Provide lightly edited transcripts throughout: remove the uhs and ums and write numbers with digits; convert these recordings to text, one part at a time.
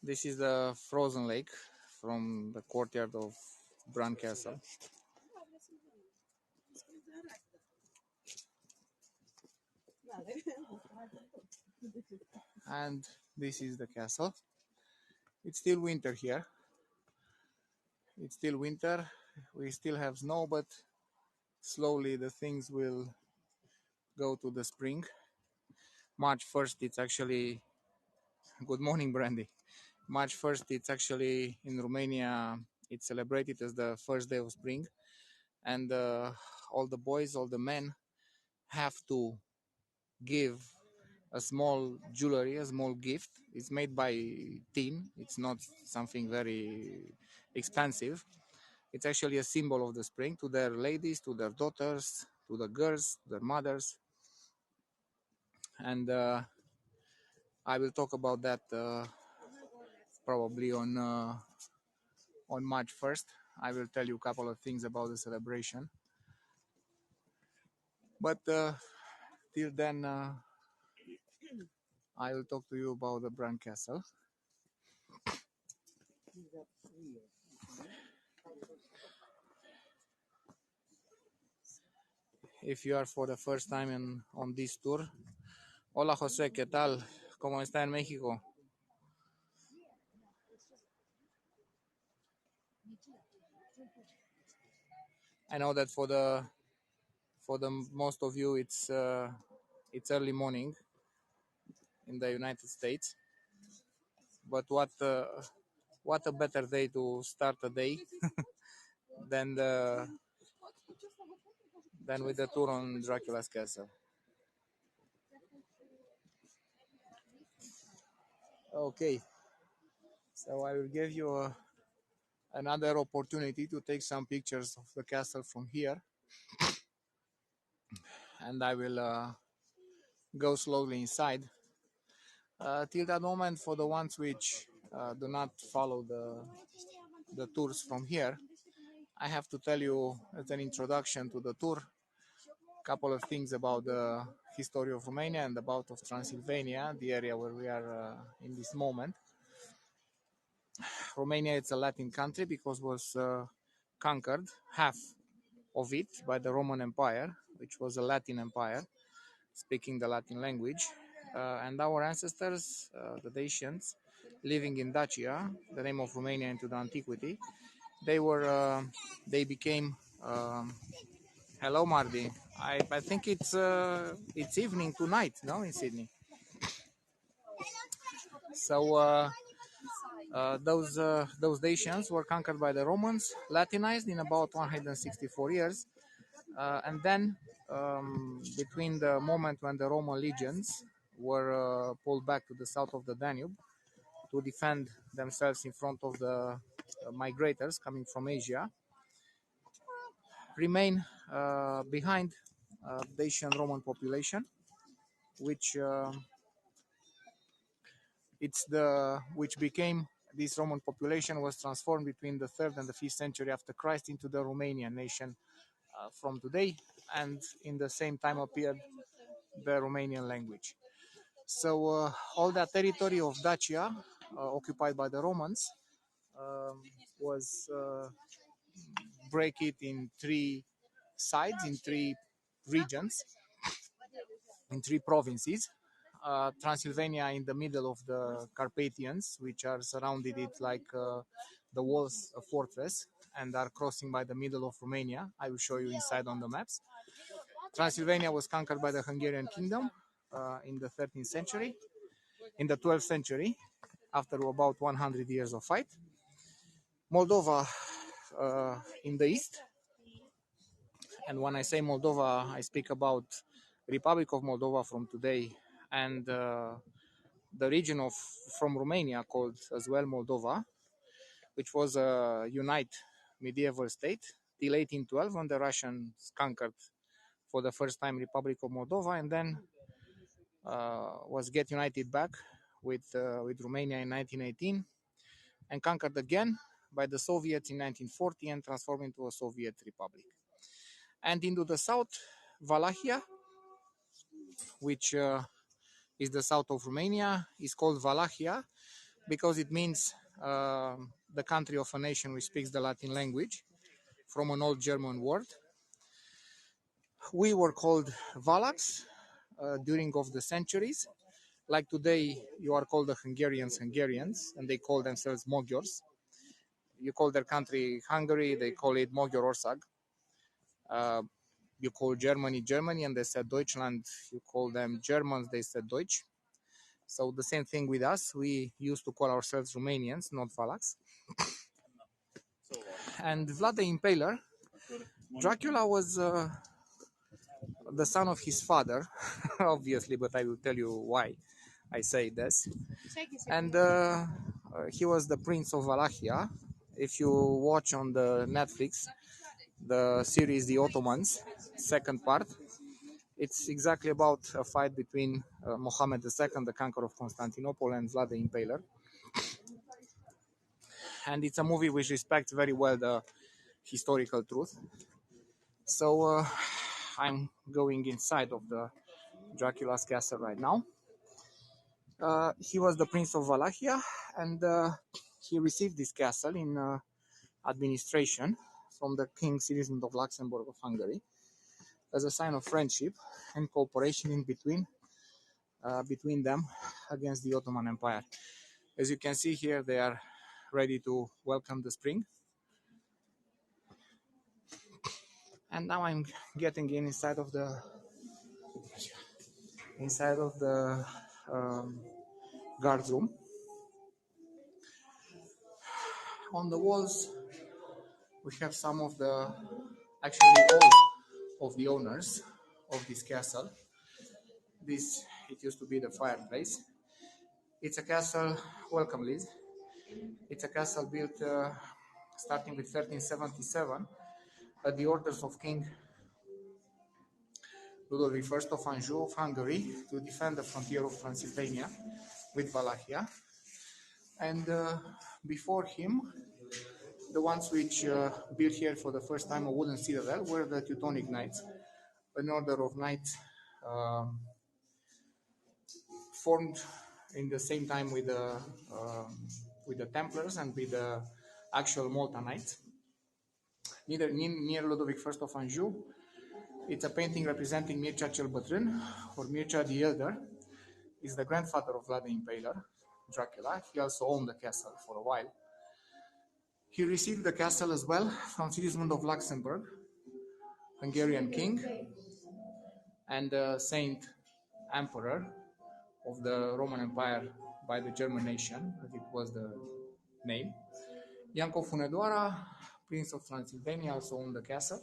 This is the frozen lake from the courtyard of Bran Castle. And this is the castle. It's still winter here. It's still winter. We still have snow, but slowly the things will go to the spring. March 1st, it's actually... Good morning, Brandy. March 1st, it's actually in Romania, it's celebrated as the first day of spring. And all the boys, all the men have to give a small jewelry, a small gift. It's made by tin. It's not something very expensive. It's actually a symbol of the spring to their ladies, to their daughters, to the girls, their mothers. And I will talk about that probably on March 1st. I will tell you a couple of things about the celebration. But till then, I will talk to you about the Bran Castle. If you are for the first time on this tour, hola José, ¿qué tal? ¿Cómo está en México? I know that for the most of you it's early morning in the United States, but what a better day to start a day than with the tour on Dracula's castle. Okay, so I will give you another opportunity to take some pictures of the castle from here, and I will go slowly inside. Till that moment, for the ones which do not follow the tours from here, I have to tell you as an introduction to the tour a couple of things about the history of Romania and about of Transylvania, the area where we are in this moment. Romania is a Latin country because it was conquered, half of it, by the Roman Empire, which was a Latin empire, speaking the Latin language. And our ancestors, the Dacians, living in Dacia, the name of Romania into the antiquity, they became... Hello, Mardi. I think it's evening tonight, no, in Sydney. So those Dacians were conquered by the Romans, Latinized in about 164 years, and then between the moment when the Roman legions were pulled back to the south of the Danube to defend themselves in front of the migrators coming from Asia, remain behind Dacian Roman population, which became... This Roman population was transformed between the 3rd and the 5th century after Christ into the Romanian nation from today, and in the same time appeared the Romanian language. So all that territory of Dacia, occupied by the Romans, was break it in 3 sides, in 3 regions, in 3 provinces. Transylvania in the middle of the Carpathians, which are surrounded it like the walls of fortress and are crossing by the middle of Romania. I will show you inside on the maps. Transylvania was conquered by the Hungarian kingdom in the 13th century, in the 12th century, after about 100 years of fight. Moldova in the east, and when I say Moldova, I speak about Republic of Moldova from today, and the region from Romania called as well Moldova, which was a unite medieval state till 1812 when the Russians conquered for the first time Republic of Moldova, and then was get united back with Romania in 1918 and conquered again by the Soviets in 1940 and transformed into a Soviet republic. And into the south, Wallachia, which is the south of Romania, is called Wallachia because it means the country of a nation which speaks the Latin language, from an old German word. We were called Valacs during of the centuries. Like today, you are called the Hungarians, and they call themselves Magyars. You call their country Hungary, they call it Magyarország. You call Germany, Germany, and they said Deutschland. You call them Germans, they said Deutsch. So the same thing with us. We used to call ourselves Romanians, not Valacs. And Vlad the Impaler, Dracula was the son of his father, obviously, but I will tell you why I say this. And he was the Prince of Wallachia. If you watch on the Netflix, the series The Ottomans, second part, it's exactly about a fight between Mohammed II, the conqueror of Constantinople, and Vlad the Impaler. And it's a movie which respects very well the historical truth. So I'm going inside of the Dracula's castle right now. He was the Prince of Wallachia, and he received this castle in administration from the King Sigismund of Luxembourg of Hungary as a sign of friendship and cooperation in between them against the Ottoman Empire. As you can see here, they are ready to welcome the spring. And now I'm getting inside of the guard's room. On the walls, we have some of actually all of the owners of this castle. It used to be the fireplace. It's a castle, welcome Liz. It's a castle built starting with 1377 at the orders of King Ludovic I of Anjou of Hungary to defend the frontier of Transylvania with Wallachia. And before him, the ones which built here for the first time a wooden citadel were the Teutonic Knights, an order of knights formed in the same time with the Templars and with the actual Malta Knights. Near Ludovic I of Anjou, it's a painting representing Mircea cel Bătrân, or Mircea the Elder. Is the grandfather of Vlad the Impaler, Dracula. He also owned the castle for a while. He received the castle as well from Sigismund of Luxembourg, Hungarian king, and Saint Emperor of the Roman Empire by the German nation, as it was the name. Ianco Funedoara, Prince of Transylvania, also owned the castle.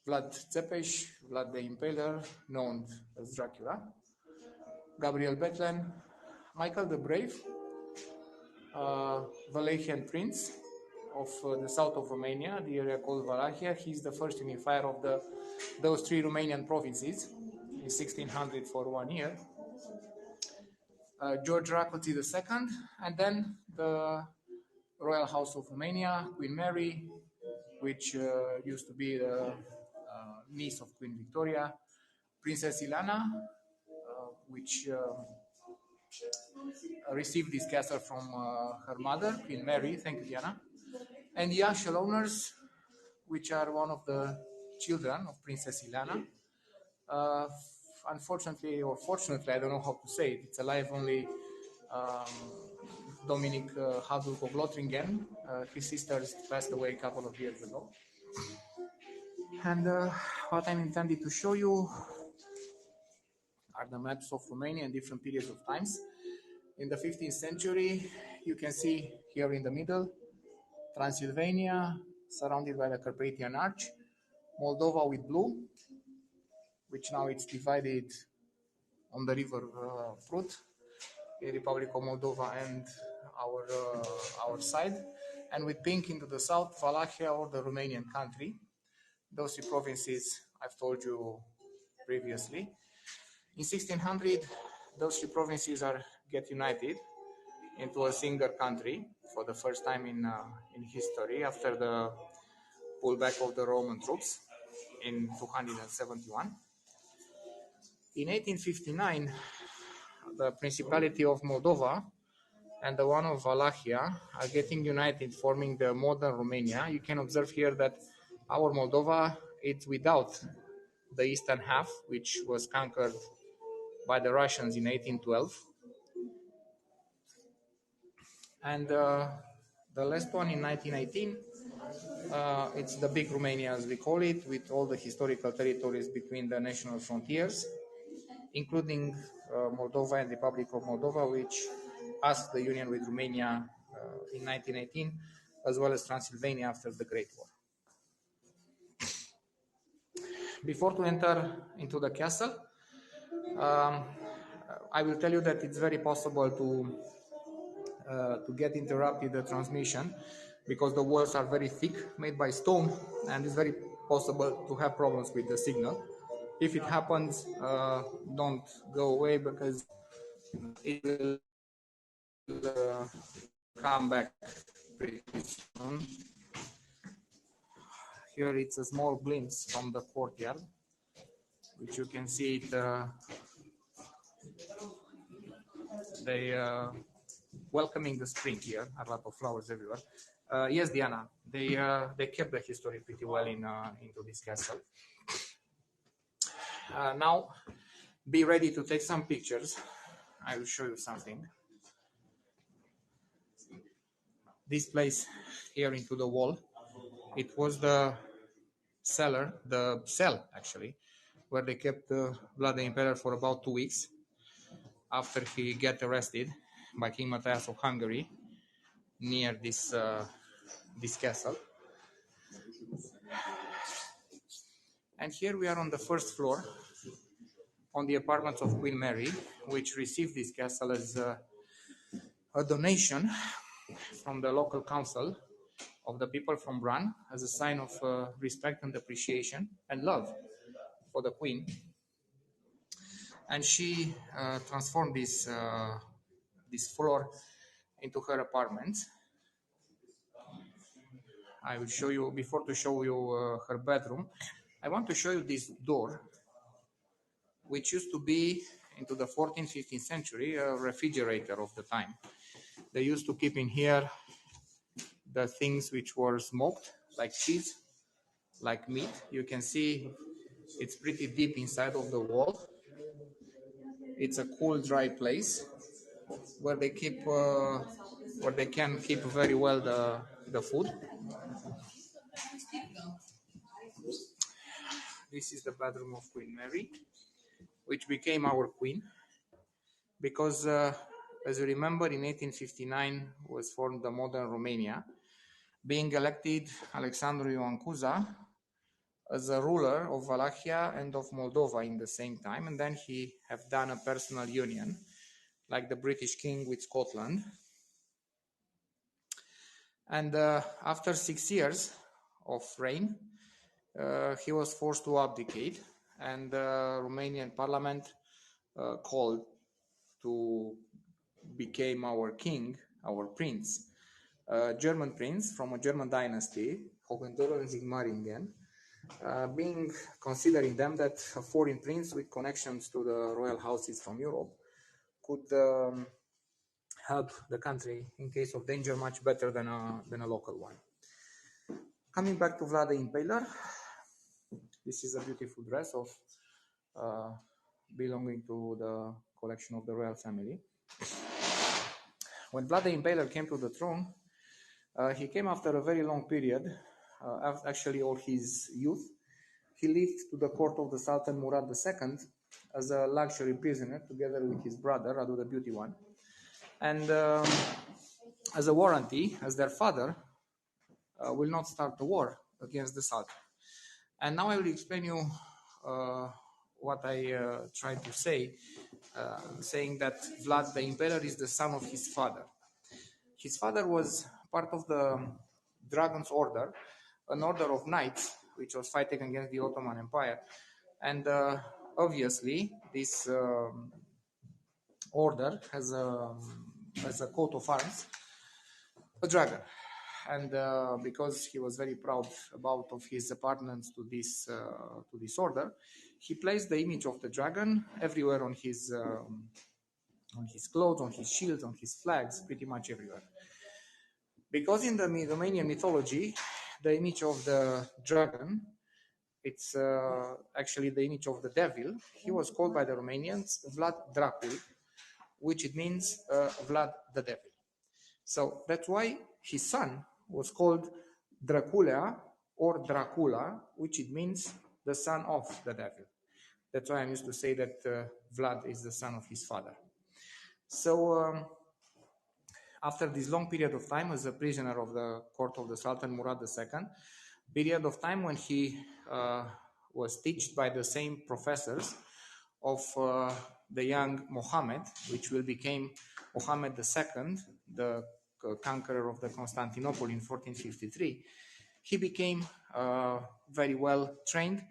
Vlad Țepeș, Vlad the Impaler, known as Dracula. Gabriel Bethlen, Michael the Brave, Wallachian prince of the south of Romania, the area called Wallachia. He's the first unifier of those three Romanian provinces in 1600 for 1 year. George Rákóczi II, and then the Royal House of Romania, Queen Mary, which used to be the niece of Queen Victoria, Princess Ileana, which received this castle from her mother, Queen Mary, thank you Diana, and the actual owners, which are one of the children of Princess Ileana. Unfortunately, or fortunately, I don't know how to say it, it's alive only Dominic Habsburg of Lothringen. His sisters passed away a couple of years ago. And what I'm intending to show you are the maps of Romania in different periods of times. In the 15th century, you can see here in the middle, Transylvania, surrounded by the Carpathian Arch, Moldova with blue, which now it's divided on the river Prut, the Republic of Moldova and our side, and with pink into the south, Wallachia, or the Romanian country. Those three provinces I've told you previously. In 1600, those three provinces get united into a single country for the first time in history after the pullback of the Roman troops in 271. In 1859, the Principality of Moldova and the one of Wallachia are getting united, forming the modern Romania. You can observe here that our Moldova is without the eastern half, which was conquered by the Russians in 1812. And the last one in 1918, it's the big Romania, as we call it, with all the historical territories between the national frontiers, including Moldova and Republic of Moldova, which asked the union with Romania in 1918, as well as Transylvania after the Great War. Before to enter into the castle, I will tell you that it's very possible to get interrupted the transmission because the walls are very thick, made by stone, and it's very possible to have problems with the signal. If it happens, don't go away because it will come back pretty soon. Here it's a small glimpse from the courtyard, which you can see it. They welcoming the spring here. A lot of flowers everywhere. Yes, Diana, they kept the history pretty well into this castle. Now, be ready to take some pictures. I will show you something. This place here into the wall, it was the cell actually, where they kept Vlad the Impaler for about 2 weeks after he got arrested by King Matthias of Hungary near this castle. And here we are on the first floor on the apartments of Queen Mary, which received this castle as a donation from the local council of the people from Bran as a sign of respect and appreciation and love for the Queen. And she transformed this floor into her apartment. I will show you, before to show you her bedroom, I want to show you this door, which used to be into the 14th, 15th century, a refrigerator of the time. They used to keep in here the things which were smoked, like cheese, like meat. You can see it's pretty deep inside of the wall. It's a cool, dry place where they keep, where they can keep very well the food. This is the bedroom of Queen Mary, which became our queen, because as you remember, in 1859 was formed the modern Romania, being elected Alexandru Ioan Cuza as a ruler of Wallachia and of Moldova in the same time, and then he have done a personal union, like the British king with Scotland. And after 6 years of reign, he was forced to abdicate, and the Romanian parliament called to become our king, our prince, a German prince from a German dynasty, Hohenzollern-Sigmaringen, being considering them that a foreign prince with connections to the royal houses from Europe could help the country in case of danger much better than a local one. Coming back to Vlad the Impaler, this is a beautiful dress of belonging to the collection of the royal family. When Vlad the Impaler came to the throne, he came after a very long period, actually all his youth. He lived to the court of the Sultan Murad II as a luxury prisoner together with his brother, Radu the Beauty One. And as a warranty, as their father will not start the war against the Sultan. And now I will explain you what I tried to say, saying that Vlad the Impaler is the son of his father. His father was part of the Dragon's Order, an order of knights which was fighting against the Ottoman Empire. And obviously, this order has a coat of arms a dragon. And because he was very proud about of his appartenance to this order, he placed the image of the dragon everywhere on his on his clothes, on his shields, on his flags, pretty much everywhere. Because in the Romanian mythology, the image of the dragon, it's actually the image of the devil. He was called by the Romanians Vlad Dracul, which it means Vlad the devil. So that's why his son was called Dracula or Dracula, which it means the son of the devil. That's why I'm used to say that Vlad is the son of his father. So after this long period of time as a prisoner of the court of the Sultan Murad II, period of time when he was taught by the same professors of the young Mohammed, which will become Mohammed II, the conqueror of the Constantinople in 1453. He became very well trained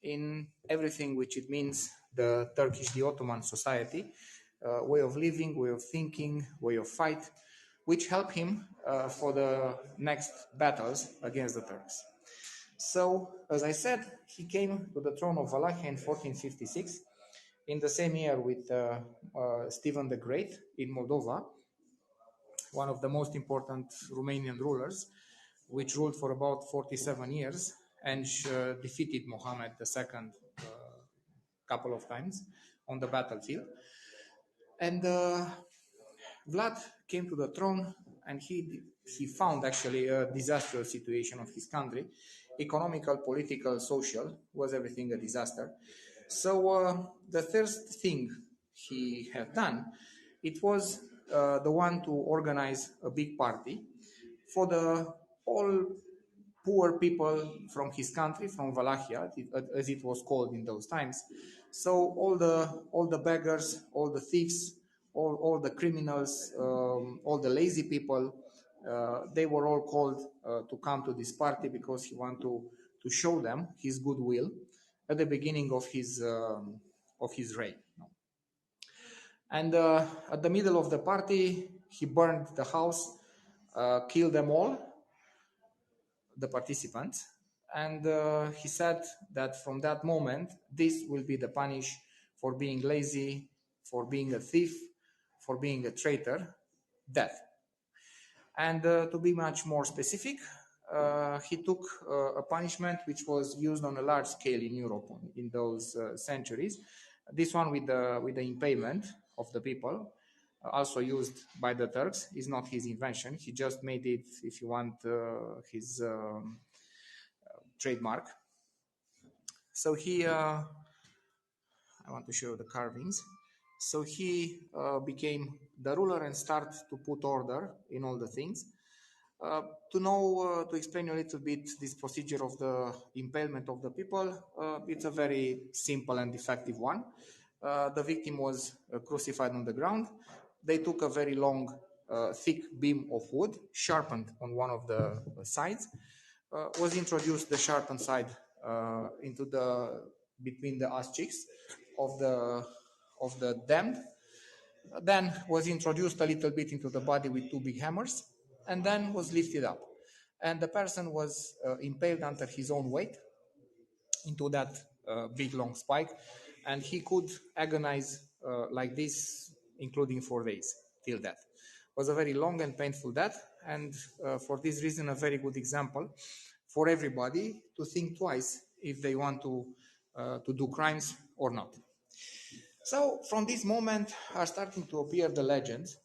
in everything which it means the Turkish, the Ottoman society, way of living, way of thinking, way of fight, which helped him for the next battles against the Turks. So, as I said, he came to the throne of Wallachia in 1456, in the same year with Stephen the Great in Moldova, one of the most important Romanian rulers, which ruled for about 47 years and defeated Mohammed II couple of times on the battlefield. And Vlad came to the throne and he found actually a disastrous situation of his country. Economical, political, social, was everything a disaster. So the first thing he had done, it was the one to organize a big party for the all poor people from his country, from Wallachia, as it was called in those times. So all the beggars, all the thieves, all the criminals, all the lazy people, they were all called to come to this party because he wanted to show them his goodwill at the beginning of his reign. And at the middle of the party, he burned the house, killed them all, the participants, and he said that from that moment, this will be the punish for being lazy, for being a thief, for being a traitor, death. And to be much more specific, he took a punishment which was used on a large scale in Europe in those centuries. This one with the impalement of the people, also used by the Turks, is not his invention. He just made it, if you want, his trademark. So I want to show you the carvings. So he became the ruler and started to put order in all the things. To explain a little bit this procedure of the impalement of the people, it's a very simple and effective one. The victim was crucified on the ground. They took a very long, thick beam of wood, sharpened on one of the sides. Was introduced the sharpened side into between the ass cheeks of the damned. Then was introduced a little bit into the body with two big hammers, and then was lifted up. And the person was impaled under his own weight into that big long spike, and he could agonize like this, including 4 days till death. It was a very long and painful death, and for this reason, a very good example for everybody to think twice if they want to do crimes or not. So from this moment are starting to appear the legends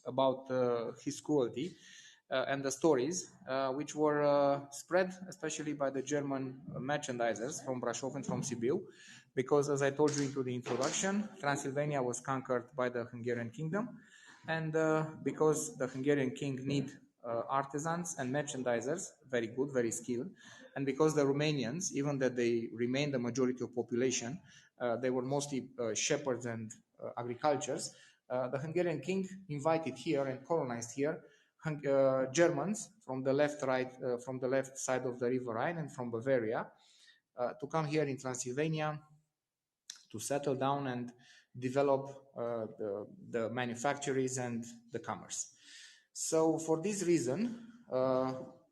about his cruelty and the stories which were spread especially by the German merchandisers from Brașov and from Sibiu, because as I told you into the introduction, Transylvania was conquered by the Hungarian kingdom, and because the Hungarian king need artisans and merchandisers, very good, very skilled, and because the Romanians, even that they remained the majority of population, they were mostly shepherds and agricultures, the Hungarian king invited here and colonized here Germans from the left side of the River Rhine and from Bavaria to come here in Transylvania to settle down and develop the manufactories and the commerce. So for this reason,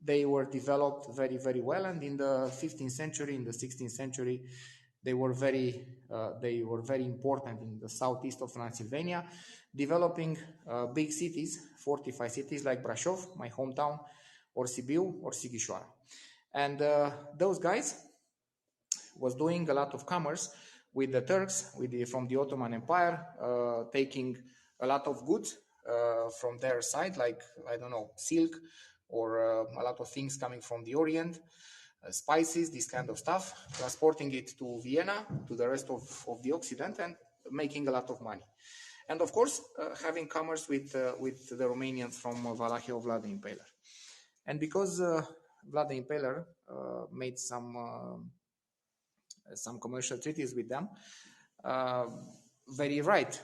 they were developed very, very well. And in the 15th century, in the 16th century, they were very important in the southeast of Transylvania, developing big cities, fortified cities like Brașov, my hometown, or Sibiu or Sighișoara. And those guys was doing a lot of commerce with the Turks, from the Ottoman Empire, taking a lot of goods from their side, like, I don't know, silk, or a lot of things coming from the Orient, spices, this kind of stuff, transporting it to Vienna, to the rest of the Occident, and making a lot of money. And of course, having commerce with the Romanians from Wallachia of Vlad the Impaler. And because Vlad the Impaler made some commercial treaties with them, very right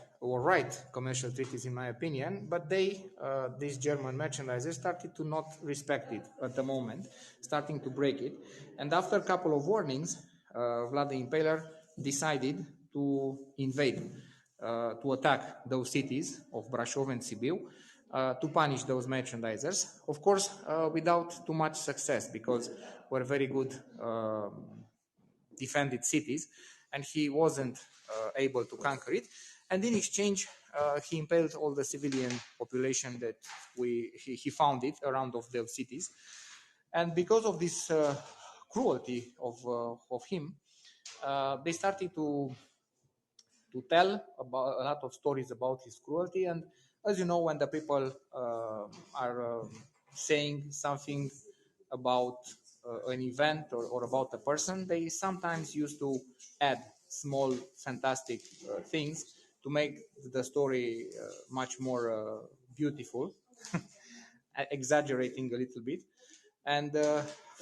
commercial treaties in my opinion, but these German merchandisers started to not respect it at the moment, starting to break it. And after a couple of warnings, Vlad the Impaler decided to invade, to attack those cities of Brașov and Sibiu, to punish those merchandisers, of course, without too much success, because we're very good defended cities, and he wasn't able to conquer it. And in exchange, he impaled all the civilian population that he found it around of those cities. And because of this cruelty of him, they started to tell about a lot of stories about his cruelty. And as you know, when the people are saying something about an event or about a person, they sometimes used to add small fantastic things to make the story much more beautiful, exaggerating a little bit. And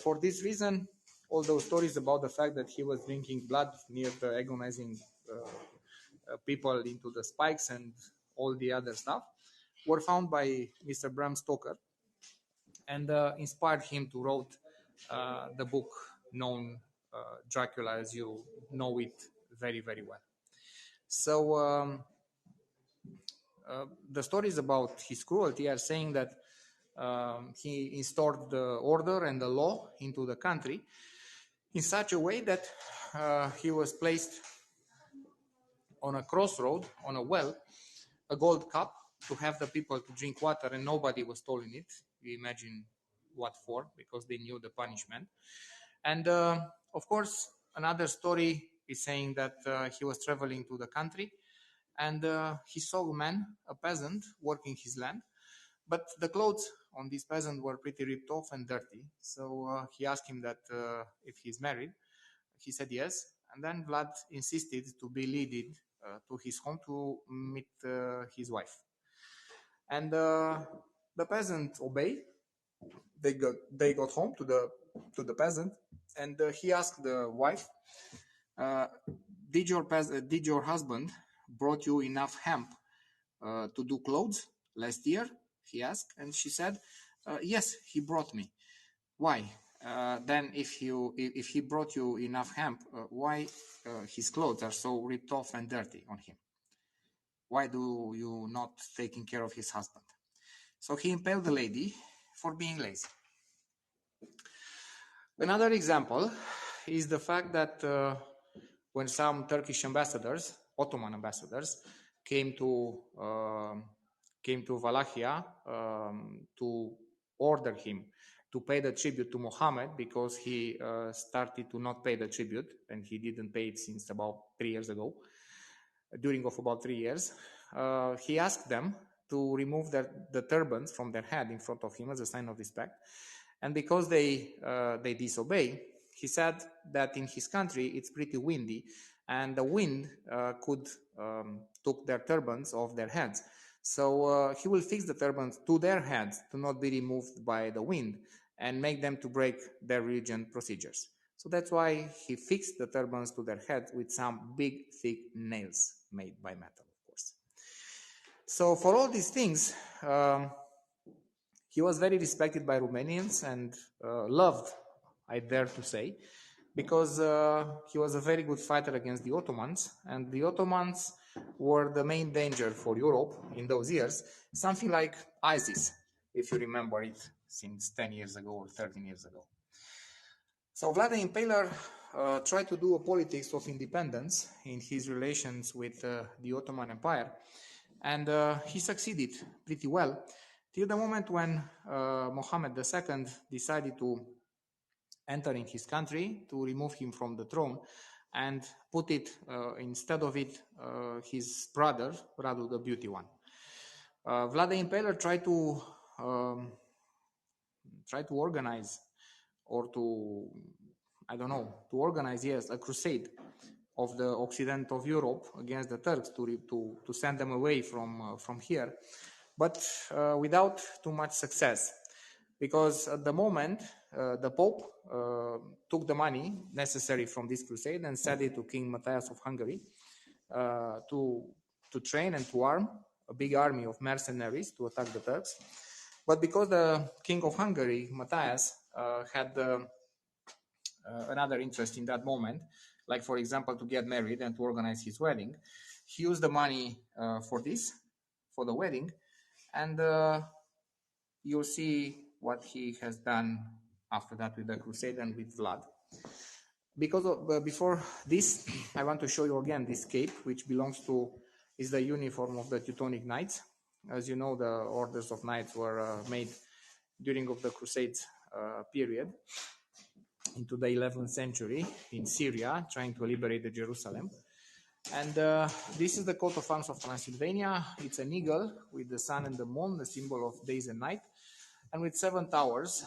for this reason, all those stories about the fact that he was drinking blood near the agonizing people into the spikes and all the other stuff were found by Mr. Bram Stoker, and inspired him to write the book known Dracula, as you know it very, very well. So the stories about his cruelty are saying that he instaured the order and the law into the country in such a way that he was placed on a crossroad, on a well, a gold cup to have the people to drink water, and nobody was stolen it. You imagine what for, because they knew the punishment. And of course, another story is saying that he was traveling to the country, and he saw a man, a peasant, working his land, but the clothes on this peasant were pretty ripped off and dirty. So he asked him that if he's married. He said yes, and then Vlad insisted to be leaded to his home to meet his wife. And the peasant obeyed. They got home to the peasant, and he asked the wife, did your husband brought you enough hemp to do clothes last year? He asked, and she said, yes, he brought me. Why? Then if he brought you enough hemp, why his clothes are so ripped off and dirty on him? Why do you not taking care of his husband? So he impaled the lady for being lazy. Another example is the fact that when some Turkish ambassadors, Ottoman ambassadors, came to Wallachia to order him to pay the tribute to Muhammad, because he started to not pay the tribute, and he didn't pay it since about 3 years ago. During of about 3 years, he asked them to remove the turbans from their head in front of him as a sign of respect. And because they disobey, he said that in his country it's pretty windy, and the wind could took their turbans off their heads. So he will fix the turbans to their heads to not be removed by the wind, and make them to break their religion procedures. So that's why he fixed the turbans to their heads with some big, thick nails made by metal, of course. So for all these things, he was very respected by Romanians and loved, I dare to say, because he was a very good fighter against the Ottomans, and the Ottomans were the main danger for Europe in those years, something like ISIS, if you remember it, since 10 years ago or 13 years ago. So Vlad the Impaler tried to do a politics of independence in his relations with the Ottoman Empire, and he succeeded pretty well till the moment when Mohammed II decided to enter in his country to remove him from the throne and put it instead of it his brother, Radu the Beauty One. Vlad the Impaler um, tried to organize or to, I don't know, to organize, yes, a crusade of the Occident of Europe against the Turks to send them away from here, but without too much success, because at the moment the Pope took the money necessary from this crusade and sent it to King Matthias of Hungary to train and to arm a big army of mercenaries to attack the Turks. But because the King of Hungary, Matthias, had another interest in that moment, like for example to get married and to organize his wedding, he used the money for the wedding, and you'll see what he has done after that with the crusade and with Vlad. Because of, before this, I want to show you again this cape, which is the uniform of the Teutonic Knights. As you know, the orders of knights were made during of the Crusades period into the 11th century in Syria, trying to liberate the Jerusalem. And this is the coat of arms of Transylvania. It's an eagle with the sun and the moon, the symbol of days and night, and with 7 towers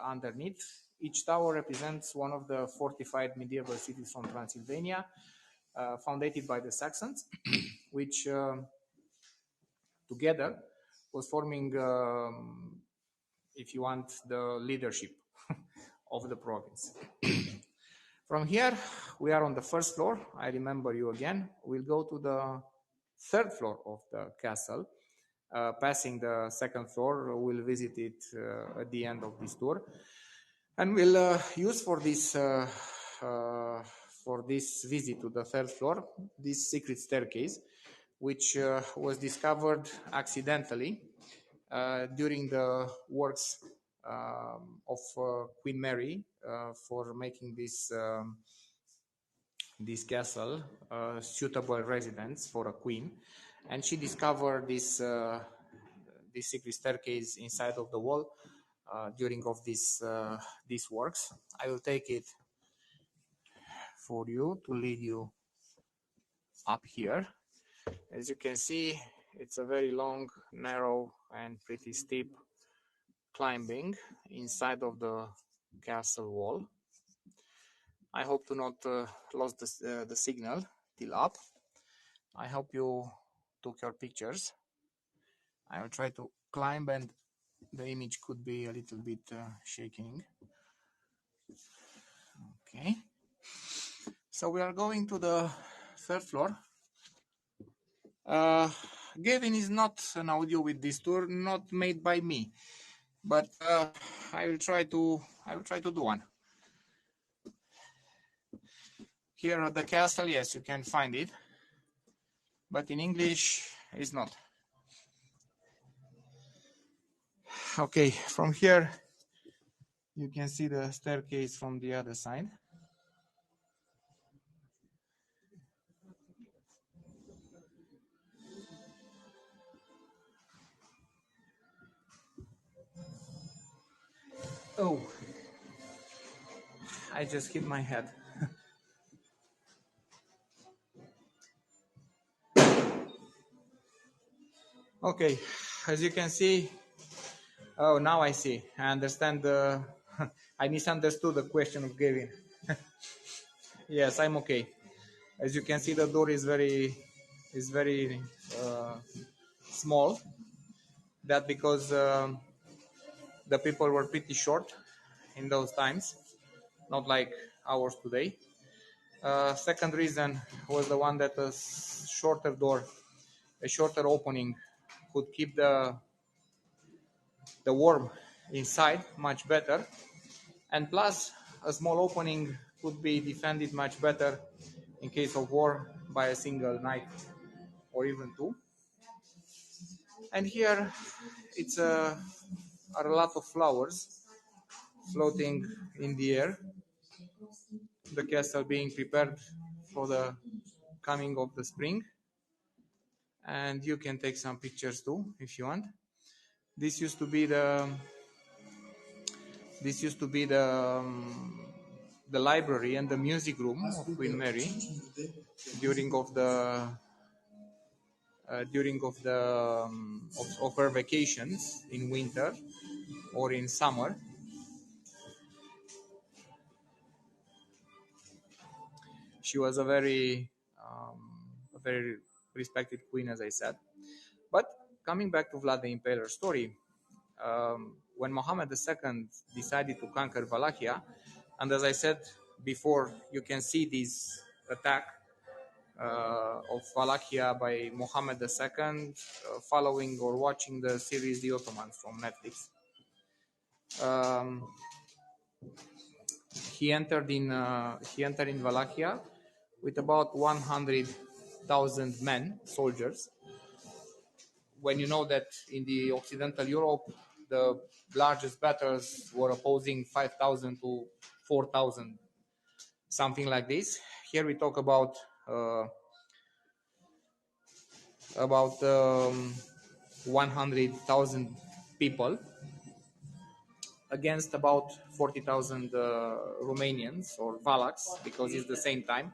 underneath. Each tower represents one of the fortified medieval cities from Transylvania, founded by the Saxons, which together was forming, if you want, the leadership of the province. From here, we are on the first floor. I remember you again. We'll go to the third floor of the castle. Passing the second floor, we'll visit it at the end of this tour. And we'll use for this visit to the third floor, this secret staircase, which was discovered accidentally during the works of Queen Mary for making this castle suitable residence for a queen, and she discovered this secret staircase inside of the wall during of these works. I will take it for you to lead you up here. As you can see, it's a very long, narrow, and pretty steep climbing inside of the castle wall. I hope to not lose the signal till up. I hope you took your pictures. I will try to climb, and the image could be a little bit shaking. Okay. So we are going to the third floor. Gavin is not an audio with this tour, not made by me, but I will try to do one. Here at the castle, yes, you can find it, but in English it's not. Okay, from here you can see the staircase from the other side. Oh, I just hit my head. Okay, as you can see, oh, now I see. I understand I misunderstood the question of Gavin. Yes, I'm okay. As you can see, the door is very small. That because the people were pretty short in those times, not like ours today. Second reason was the one that a shorter door, a shorter opening, could keep the warmth inside much better, and plus a small opening could be defended much better in case of war by a single knight or even two. And here it's are a lot of flowers floating in the air. the castle being prepared for the coming of the spring. And you can take some pictures too if you want. This used to be the library and the music room of Queen Mary during of her vacations in winter or in summer. She was a very respected queen, as I said. But coming back to Vlad the Impaler story, when Muhammad II decided to conquer Wallachia, and as I said before, you can see this attack of Wallachia by Muhammad II following or watching the series The Ottomans from Netflix. Um, he entered in Wallachia with about 100,000 men, soldiers. When you know that in the Occidental Europe, the largest battles were opposing 5,000 to 4,000, something like this. Here we talk about 100,000 people against about 40,000 Romanians or Valacs, because it's the same time.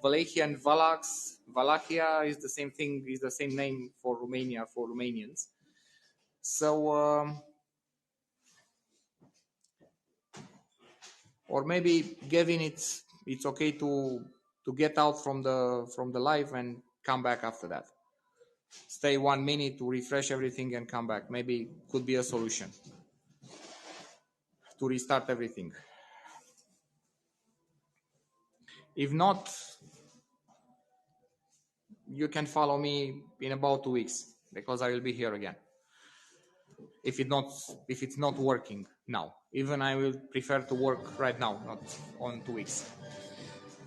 Wallachia and Wallachia is the same thing, is the same name for Romania, for Romanians. So, or maybe Gavin, it's okay to get out from the live and come back after that. Stay 1 minute to refresh everything and come back. Maybe could be a solution to restart everything. If not, you can follow me in about 2 weeks, because I will be here again. If it's not working now, even I will prefer to work right now, not on 2 weeks.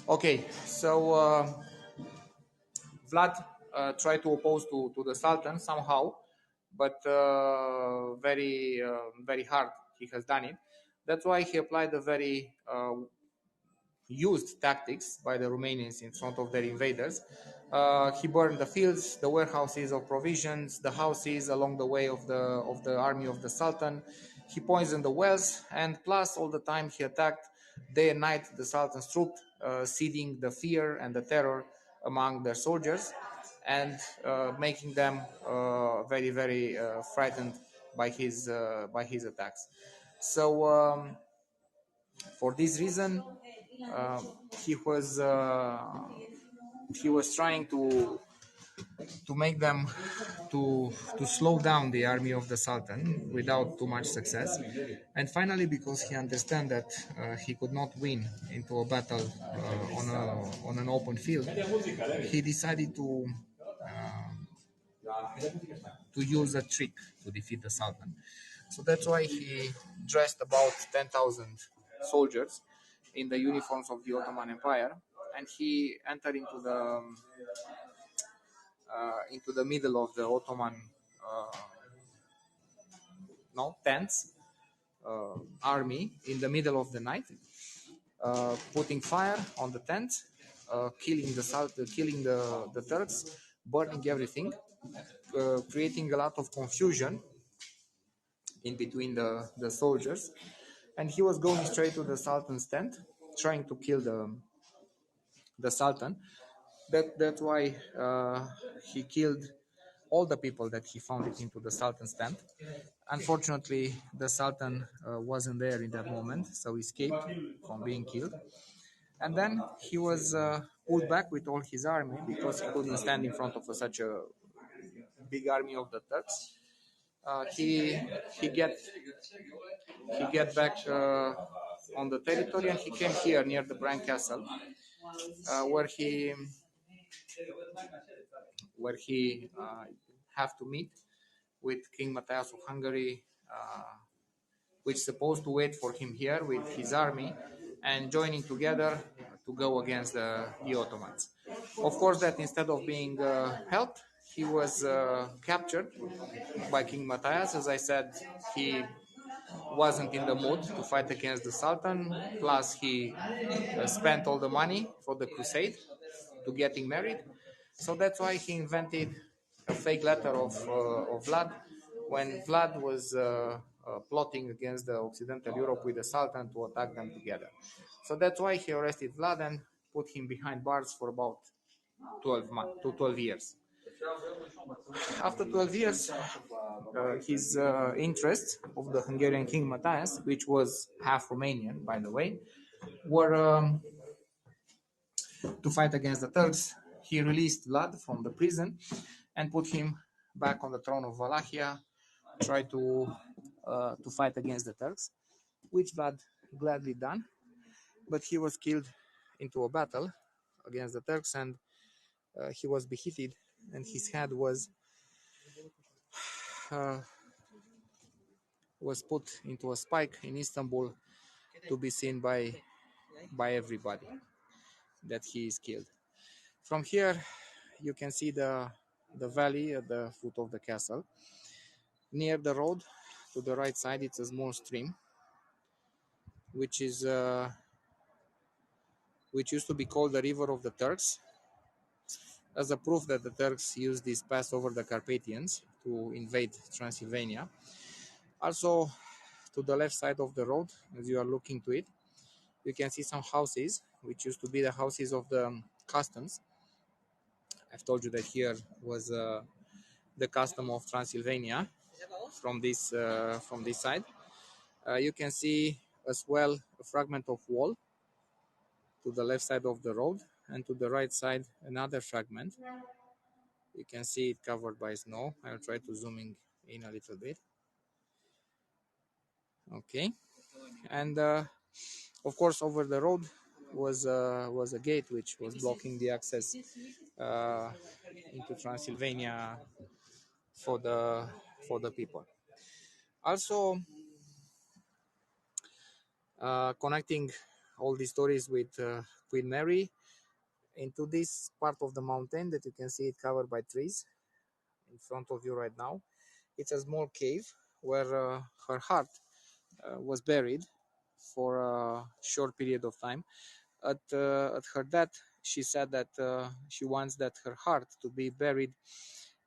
Okay, so Vlad tried to oppose to the Sultan somehow, but very hard he has done it. That's why he applied a very used tactics by the Romanians in front of their invaders. He burned the fields, the warehouses of provisions, the houses along the way of the army of the Sultan. He poisoned the wells, and plus all the time he attacked day and night the Sultan's troops, seeding the fear and the terror among their soldiers, and making them very frightened by his attacks. So for this reason, uh, he was trying to make them to slow down the army of the Sultan without too much success. And finally, because he understand that he could not win into a battle on an open field, he decided to use a trick to defeat the Sultan. So that's why he dressed about 10,000 soldiers in the uniforms of the Ottoman Empire, and he entered into the middle of the Ottoman tents, army in the middle of the night, putting fire on the tent, killing the Turks, burning everything, creating a lot of confusion in between the soldiers. And he was going straight to the Sultan's tent, trying to kill the Sultan. That's why he killed all the people that he found it into the Sultan's tent. Unfortunately, the Sultan wasn't there in that moment, so escaped from being killed. And then he was pulled back with all his army, because he couldn't stand in front of such a big army of the Turks. He get back on the territory, and he came here near the Bran Castle, where he have to meet with King Matthias of Hungary, which is supposed to wait for him here with his army and joining together to go against the Ottomans. Of course, that instead of being helped, he was captured by King Matthias. As I said, he wasn't in the mood to fight against the Sultan. Plus, he spent all the money for the crusade to getting married. So that's why he invented a fake letter of Vlad when Vlad was plotting against the Occidental Europe with the Sultan to attack them together. So that's why he arrested Vlad and put him behind bars for about 12 months to 12 years. After 12 years, his interests of the Hungarian king Matthias, which was half Romanian, by the way, were to fight against the Turks. He released Vlad from the prison and put him back on the throne of Wallachia, tried to fight against the Turks, which Vlad gladly done, but he was killed into a battle against the Turks, and he was beheaded, and his head uh, was put into a spike in Istanbul to be seen by everybody that he is killed. From here, you can see the valley at the foot of the castle. Near the road, to the right side, it's a small stream, which used to be called the River of the Turks, as a proof that the Turks used this pass over the Carpathians to invade Transylvania. Also, to the left side of the road, as you are looking to it, you can see some houses, which used to be the houses of the customs. I've told you that here was the custom of Transylvania from this side. You can see as well a fragment of wall to the left side of the road, and to the right side another fragment. You can see it covered by snow. I'll try to zoom in a little bit. Okay, and of course over the road was a gate which was blocking the access into Transylvania for the people. Also, connecting all these stories with Queen Mary into this part of the mountain that you can see it covered by trees in front of you right now. It's a small cave where her heart was buried for a short period of time. At her death, she said that she wants that her heart to be buried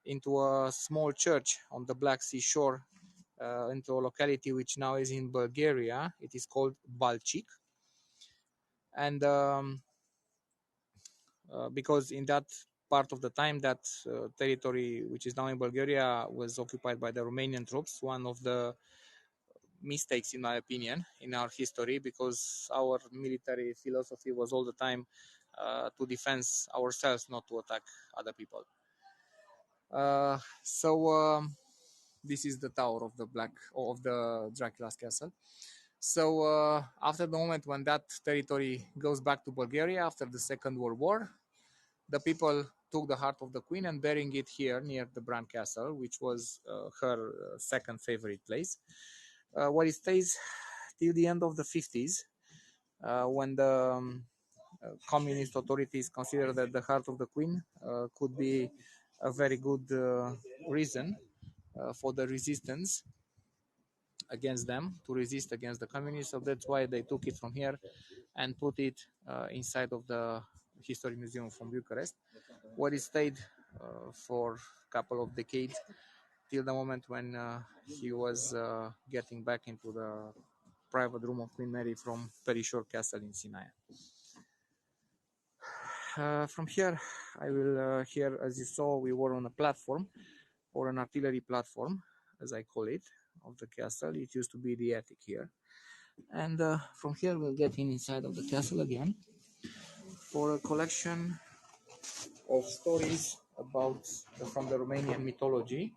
into a small church on the Black Sea shore, into a locality which now is in Bulgaria. It is called Balchik. And because in that part of the time, that territory which is now in Bulgaria was occupied by the Romanian troops, one of the mistakes in my opinion in our history, because our military philosophy was all the time to defend ourselves, not to attack other people. So this is the tower of the Dracula's castle. So after the moment when that territory goes back to Bulgaria after the Second World War, the people took the heart of the queen and burying it here near the Bran Castle, which was her second favorite place, where it stays till the end of the 50s, when the communist authorities considered that the heart of the queen could be a very good reason for the resistance against them, to resist against the communists. So that's why they took it from here and put it inside of the History Museum from Bucharest, where it stayed for a couple of decades till the moment when he was getting back into the private room of Queen Mary from Perișor Castle in Sinaia. From here, I will here, as you saw, we were on a platform, or an artillery platform, as I call it, of the castle. It used to be the attic here. And from here, we'll get inside of the castle again for a collection of stories about from the Romanian mythology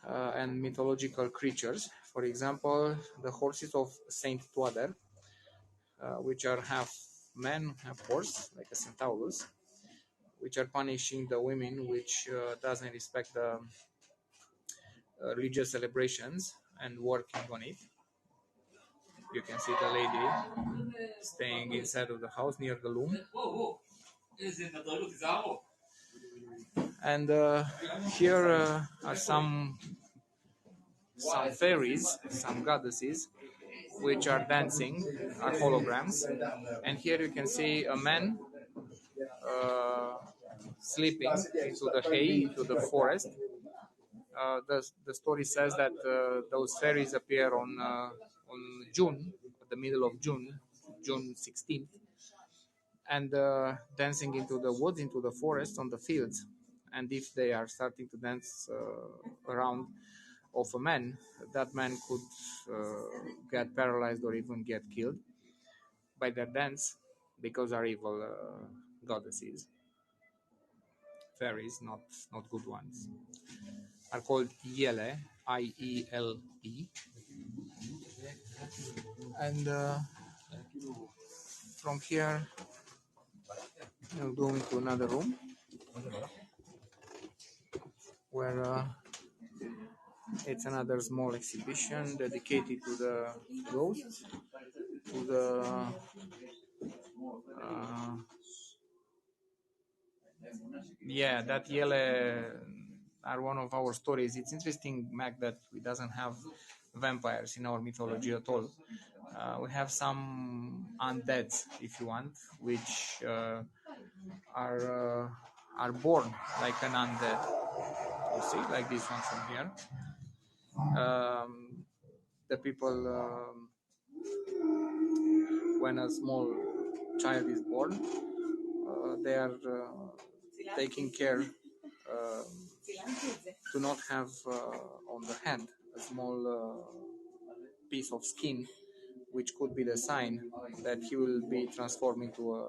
and mythological creatures. For example, the horses of Saint Toader, which are half man, half horse, like a centaurus, which are punishing the women which doesn't respect the religious celebrations and working on it. You can see the lady staying inside of the house near the loom. And here are some some fairies, some goddesses, which are dancing, are holograms. And here you can see a man uh, sleeping into the hay, into the forest. The story says that those fairies appear on June, at the middle of June, June 16th, and dancing into the woods, into the forest, on the fields. And if they are starting to dance around of a man, that man could get paralyzed or even get killed by their dance, because are evil goddesses, fairies, not good ones, are called Iele, Iele. And from here, I'll go into another room where it's another small exhibition dedicated to the ghosts, to the uh, yeah, that Yele are one of our stories. It's interesting, Mac, that we doesn't have vampires in our mythology at all. We have some undeads, if you want, which are born like an undead. You see, like this one from here. The people, when a small child is born, they are taking care to not have on the hand a small piece of skin, which could be the sign that he will be transformed into a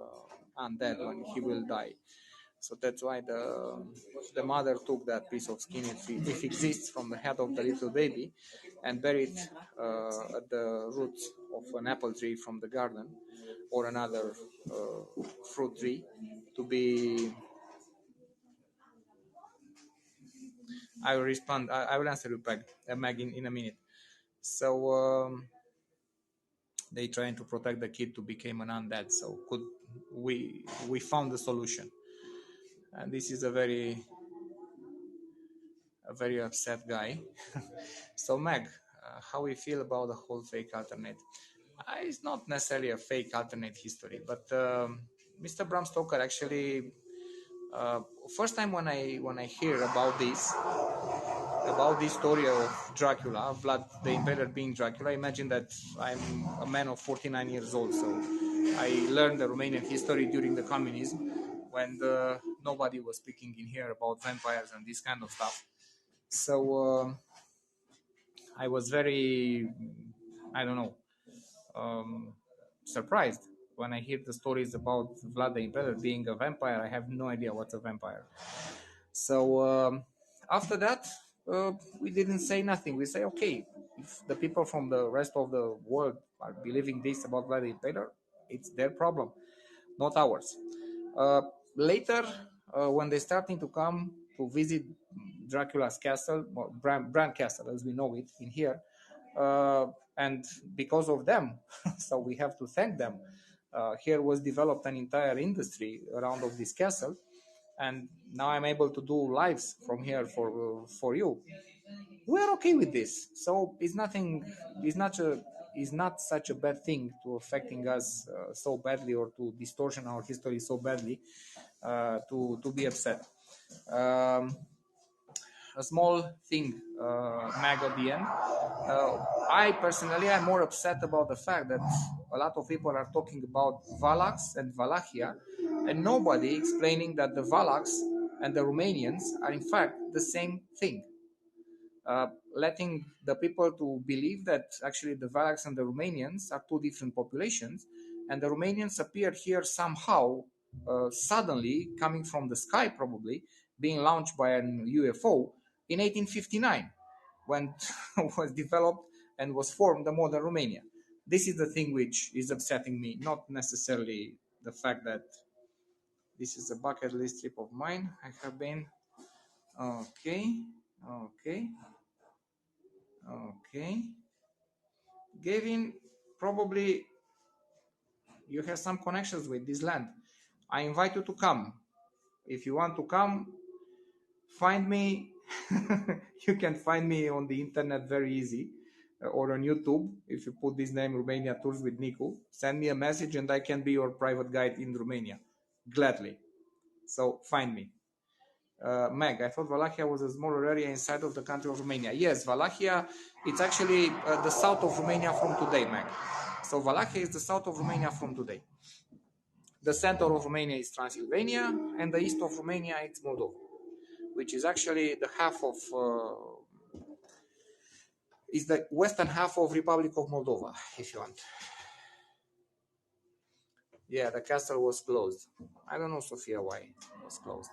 undead when he will die. So that's why the mother took that piece of skin, if it exists, from the head of the little baby, and buried at the roots of an apple tree from the garden, or another fruit tree, to be. I will respond. I will answer you back, Mag, in a minute. So they trying to protect the kid to become an undead. So we found the solution, and this is a very upset guy. So Meg, how we feel about the whole fake alternate? It's not necessarily a fake alternate history, but Mr. Bram Stoker actually, first time when I hear about this story of Dracula, Vlad the Impaler being Dracula, I imagine that I'm a man of 49 years old, so I learned the Romanian history during the communism, when nobody was speaking in here about vampires and this kind of stuff. So I was very, I don't know, surprised when I hear the stories about Vlad the Impaler being a vampire. I have no idea what's a vampire. So after that, we didn't say nothing. We say, okay, if the people from the rest of the world are believing this about Vlad the Impaler, it's their problem, not ours. Later, when they're starting to come to visit Dracula's castle, or Bran Castle as we know it in here, and because of them, so we have to thank them, here was developed an entire industry around of this castle, and now I'm able to do lives from here for you. We're okay with this, so it's nothing. It's not such a bad thing to affecting us so badly, or to distortion our history so badly, to be upset. Um, a small thing, Mag, at the end. I personally am more upset about the fact that a lot of people are talking about Valax and Valachia, and nobody explaining that the Valax and the Romanians are in fact the same thing. Letting the people to believe that actually the Valax and the Romanians are two different populations, and the Romanians appear here somehow, suddenly coming from the sky, probably being launched by an UFO in 1859, when was developed and was formed the modern Romania. This is the thing which is upsetting me, not necessarily the fact that this is a bucket list trip of mine. I have been okay. Gavin, probably you have some connections with this land. I invite you to come. If you want to come, find me You can find me on the internet very easy, or on YouTube. If you put this name Romania Tours with Nicu, send me a message and I can be your private guide in Romania, gladly. So find me. Meg, I thought Wallachia was a smaller area inside of the country of Romania. Yes, Wallachia, it's actually the south of Romania from today, Meg. So Wallachia is the south of Romania from today. The center of Romania is Transylvania, and the east of Romania is Moldova, which is actually the half of is the western half of Republic of Moldova, if you want. Yeah, the castle was closed. I don't know, Sofia, why it was closed.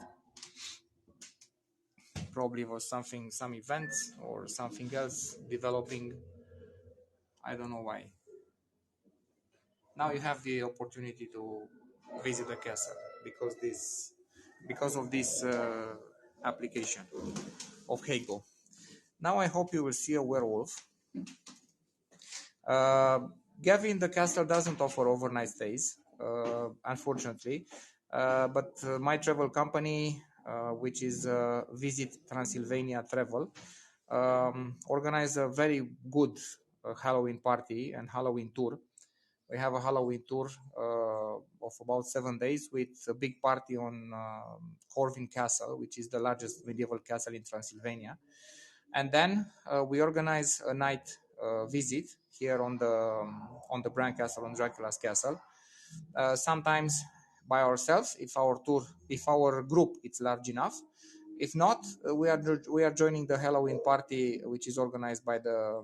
Probably was something, some events or something else developing. I don't know why. Now you have the opportunity to visit the castle because of this application of Hegel. Now I hope you will see a werewolf. Uh, Gavin, the castle doesn't offer overnight stays, unfortunately. But my travel company, which is Visit Transylvania Travel, organize a very good Halloween party and Halloween tour. We have a Halloween tour of about 7 days with a big party on Corvin Castle, which is the largest medieval castle in Transylvania. And then we organize a night visit here on the Bran Castle and Dracula's castle. Sometimes by ourselves, if our group is large enough. If not, we are joining the Halloween party, which is organized by the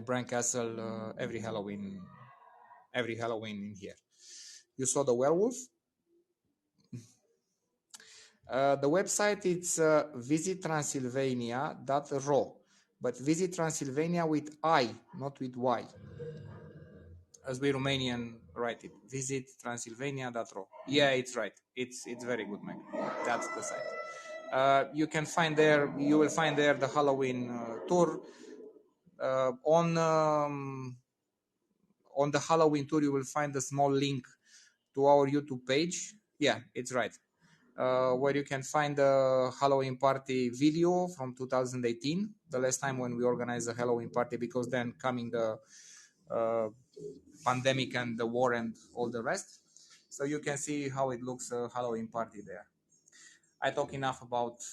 Bran Castle every Halloween in here. You saw the werewolf. The website is visittransylvania.ro, but visit Transylvania with I, not with Y, as we Romanian write it. Visit Transylvania.ro. Yeah, it's right. It's very good, man. That's the site. You will find there the Halloween tour. On the Halloween tour, you will find a small link to our YouTube page. Yeah, it's right. Where you can find the Halloween party video from 2018, the last time when we organized a Halloween party, because then coming the pandemic and the war and all the rest. So you can see how it looks a Halloween party there. I talk enough about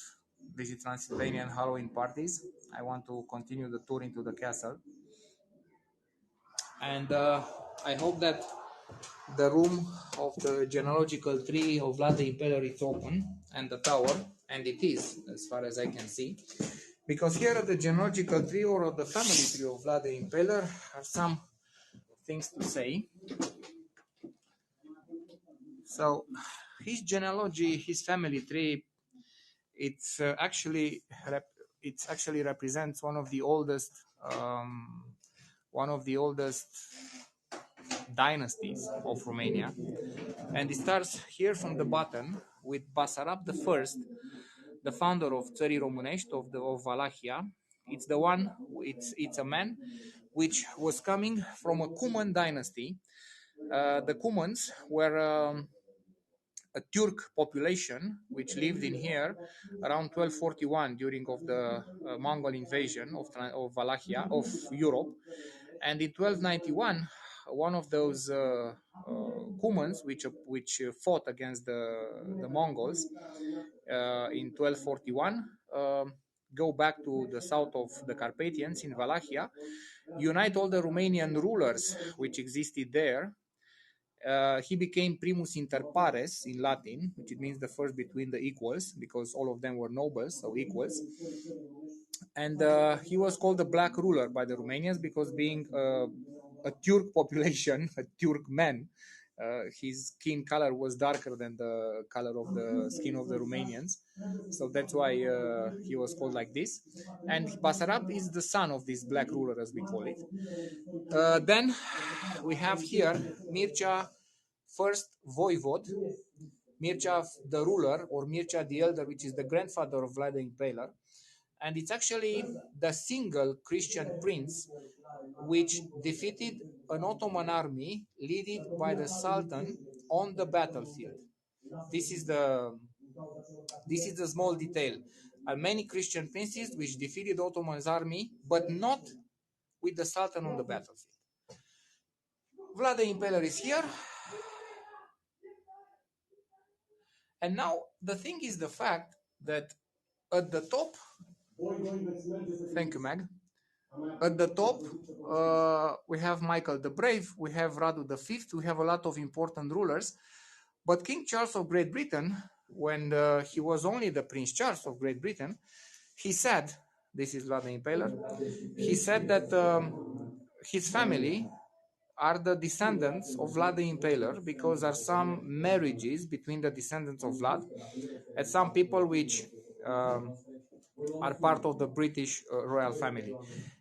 Visit Transylvania and Halloween parties. I want to continue the tour into the castle. And I hope that the room of the genealogical tree of Vlad the Impaler is open, and the tower, and it is, as far as I can see. Because here at the genealogical tree or of the family tree of Vlad the Impaler are some things to say. So his genealogy, his family tree, it's actually represents one of the oldest dynasties of Romania, and it starts here from the bottom with Basarab the First, the founder of Țării Românești of Wallachia. It's a man which was coming from a Cuman dynasty. The Cumans were a Turk population which lived in here around 1241 during of the Mongol invasion of Wallachia, of Europe. And in 1291, one of those Cumans which fought against the Mongols in 1241 go back to the south of the Carpathians in Wallachia, unite all the Romanian rulers which existed there. He became primus inter pares in Latin, which it means the first between the equals, because all of them were nobles, so equals. And he was called the Black Ruler by the Romanians because being a Turk population, a Turk man, his skin color was darker than the color of the skin of the Romanians. So that's why he was called like this. And Basarab is the son of this Black Ruler, as we call it. Then we have here Mircea, first voivod, Mircea the ruler, or Mircea the elder, which is the grandfather of Vlad the Impaler. And it's actually the single Christian prince which defeated an Ottoman army led by the Sultan on the battlefield. This is the small detail. and many Christian princes which defeated Ottoman's army, but not with the Sultan on the battlefield. Vlad the Impaler is here. And now the thing is the fact that at the top, thank you, Meg. At the top, we have Michael the Brave, we have Radu V, we have a lot of important rulers. But King Charles of Great Britain, when he was only the Prince Charles of Great Britain, he said, this is Vlad the Impaler, he said that his family are the descendants of Vlad the Impaler because there are some marriages between the descendants of Vlad and some people which are part of the British royal family.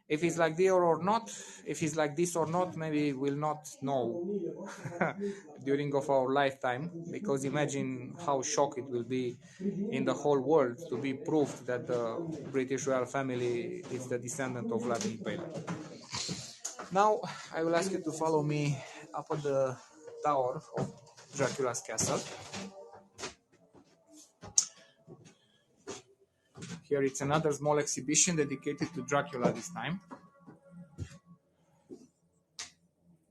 If it's like this or not, if it's like this or not, maybe we'll not know during of our lifetime, because imagine how shocked it will be in the whole world to be proved that the British royal family is the descendant of Vlad the Impaler. Now I will ask you to follow me up at the tower of Dracula's castle. Here it's another small exhibition dedicated to Dracula this time.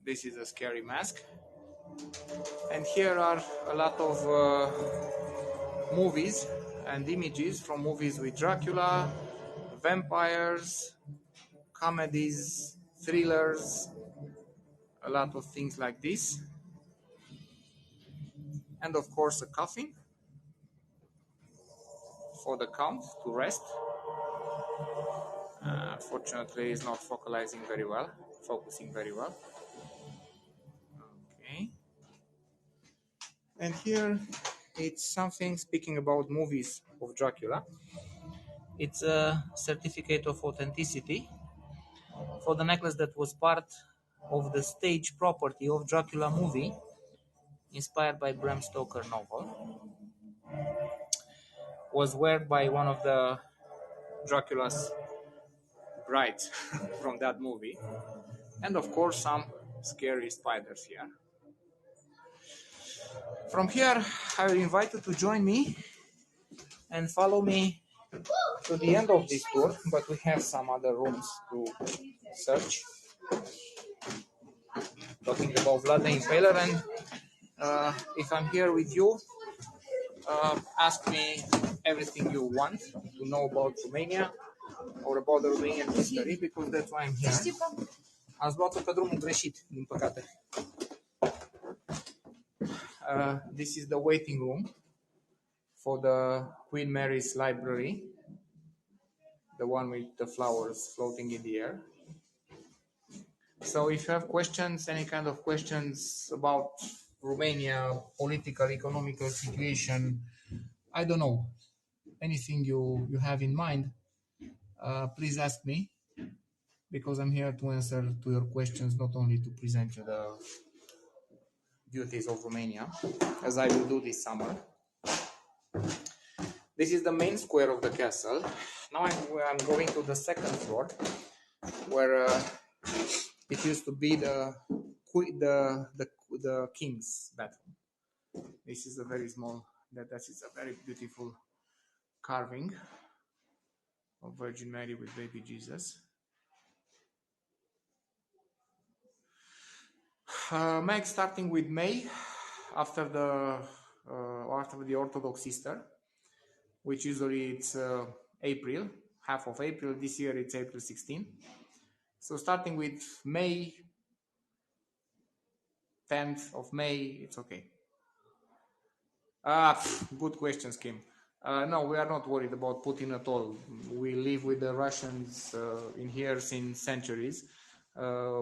This is a scary mask. And here are a lot of movies and images from movies with Dracula, vampires, comedies, thrillers, a lot of things like this. And of course a coffin for the Count to rest. Fortunately it's not focusing very well. Okay. And here it's something, speaking about movies of Dracula, it's a certificate of authenticity for the necklace that was part of the stage property of Dracula movie, inspired by Bram Stoker novel. Was worn by one of the Dracula's brides from that movie. And of course some scary spiders here. From here I will invite you to join me and follow me to the end of this tour, but we have some other rooms to search. Talking about Vlad the Impaler, and if I'm here with you, ask me everything you want to know about Romania or about the Romanian history, because that's why I'm here. Ați luat-o pe drumul greșit, din păcate. This is the waiting room for the Queen Mary's library, the one with the flowers floating in the air. So if you have questions, any kind of questions about Romania, political, economical situation, I don't know, anything you have in mind, please ask me, because I'm here to answer to your questions, not only to present you the beauties of Romania, as I will do this summer. This is the main square of the castle. Now I'm going to the second floor, where it used to be the king's bathroom. This is a very small, that is a very beautiful carving of Virgin Mary with baby Jesus. Meg, starting with May, after the Orthodox Easter, which usually it's April, half of April. This year it's April 16. So starting with May, 10th of May, it's okay. Good questions, Kim. No, we are not worried about Putin at all. We live with the Russians in here since centuries.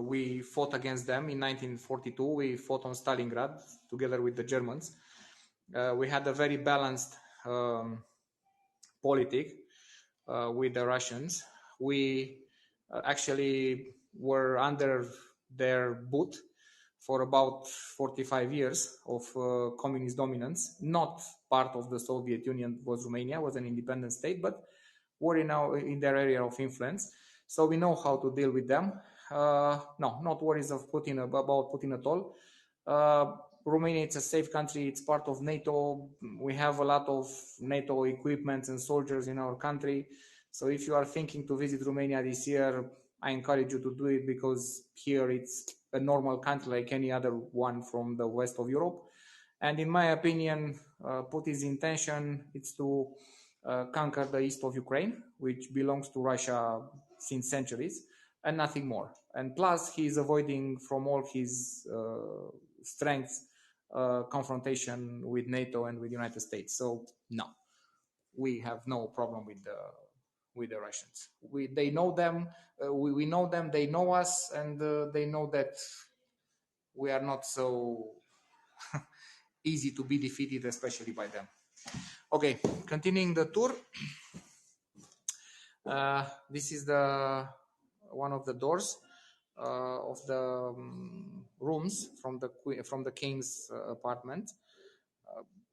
We fought against them in 1942. We fought on Stalingrad together with the Germans. We had a very balanced politic with the Russians. We actually were under their boot for about 45 years of communist dominance. Not part of the Soviet Union was Romania, was an independent state, but were in their area of influence. So we know how to deal with them. No, not worries of Putin about Putin at all. Romania, it's a safe country. It's part of NATO. We have a lot of NATO equipment and soldiers in our country. So if you are thinking to visit Romania this year, I encourage you to do it, because here it's a normal country like any other one from the west of Europe. And in my opinion, Putin's intention is to conquer the east of Ukraine, which belongs to Russia since centuries, and nothing more. And plus, he is avoiding from all his strengths confrontation with NATO and with the United States. So no, we have no problem with the Russians. They know them, we know them, they know us, and they know that we are not so easy to be defeated, especially by them. Okay, continuing the tour. This is the one of the doors of the rooms from the king's apartment.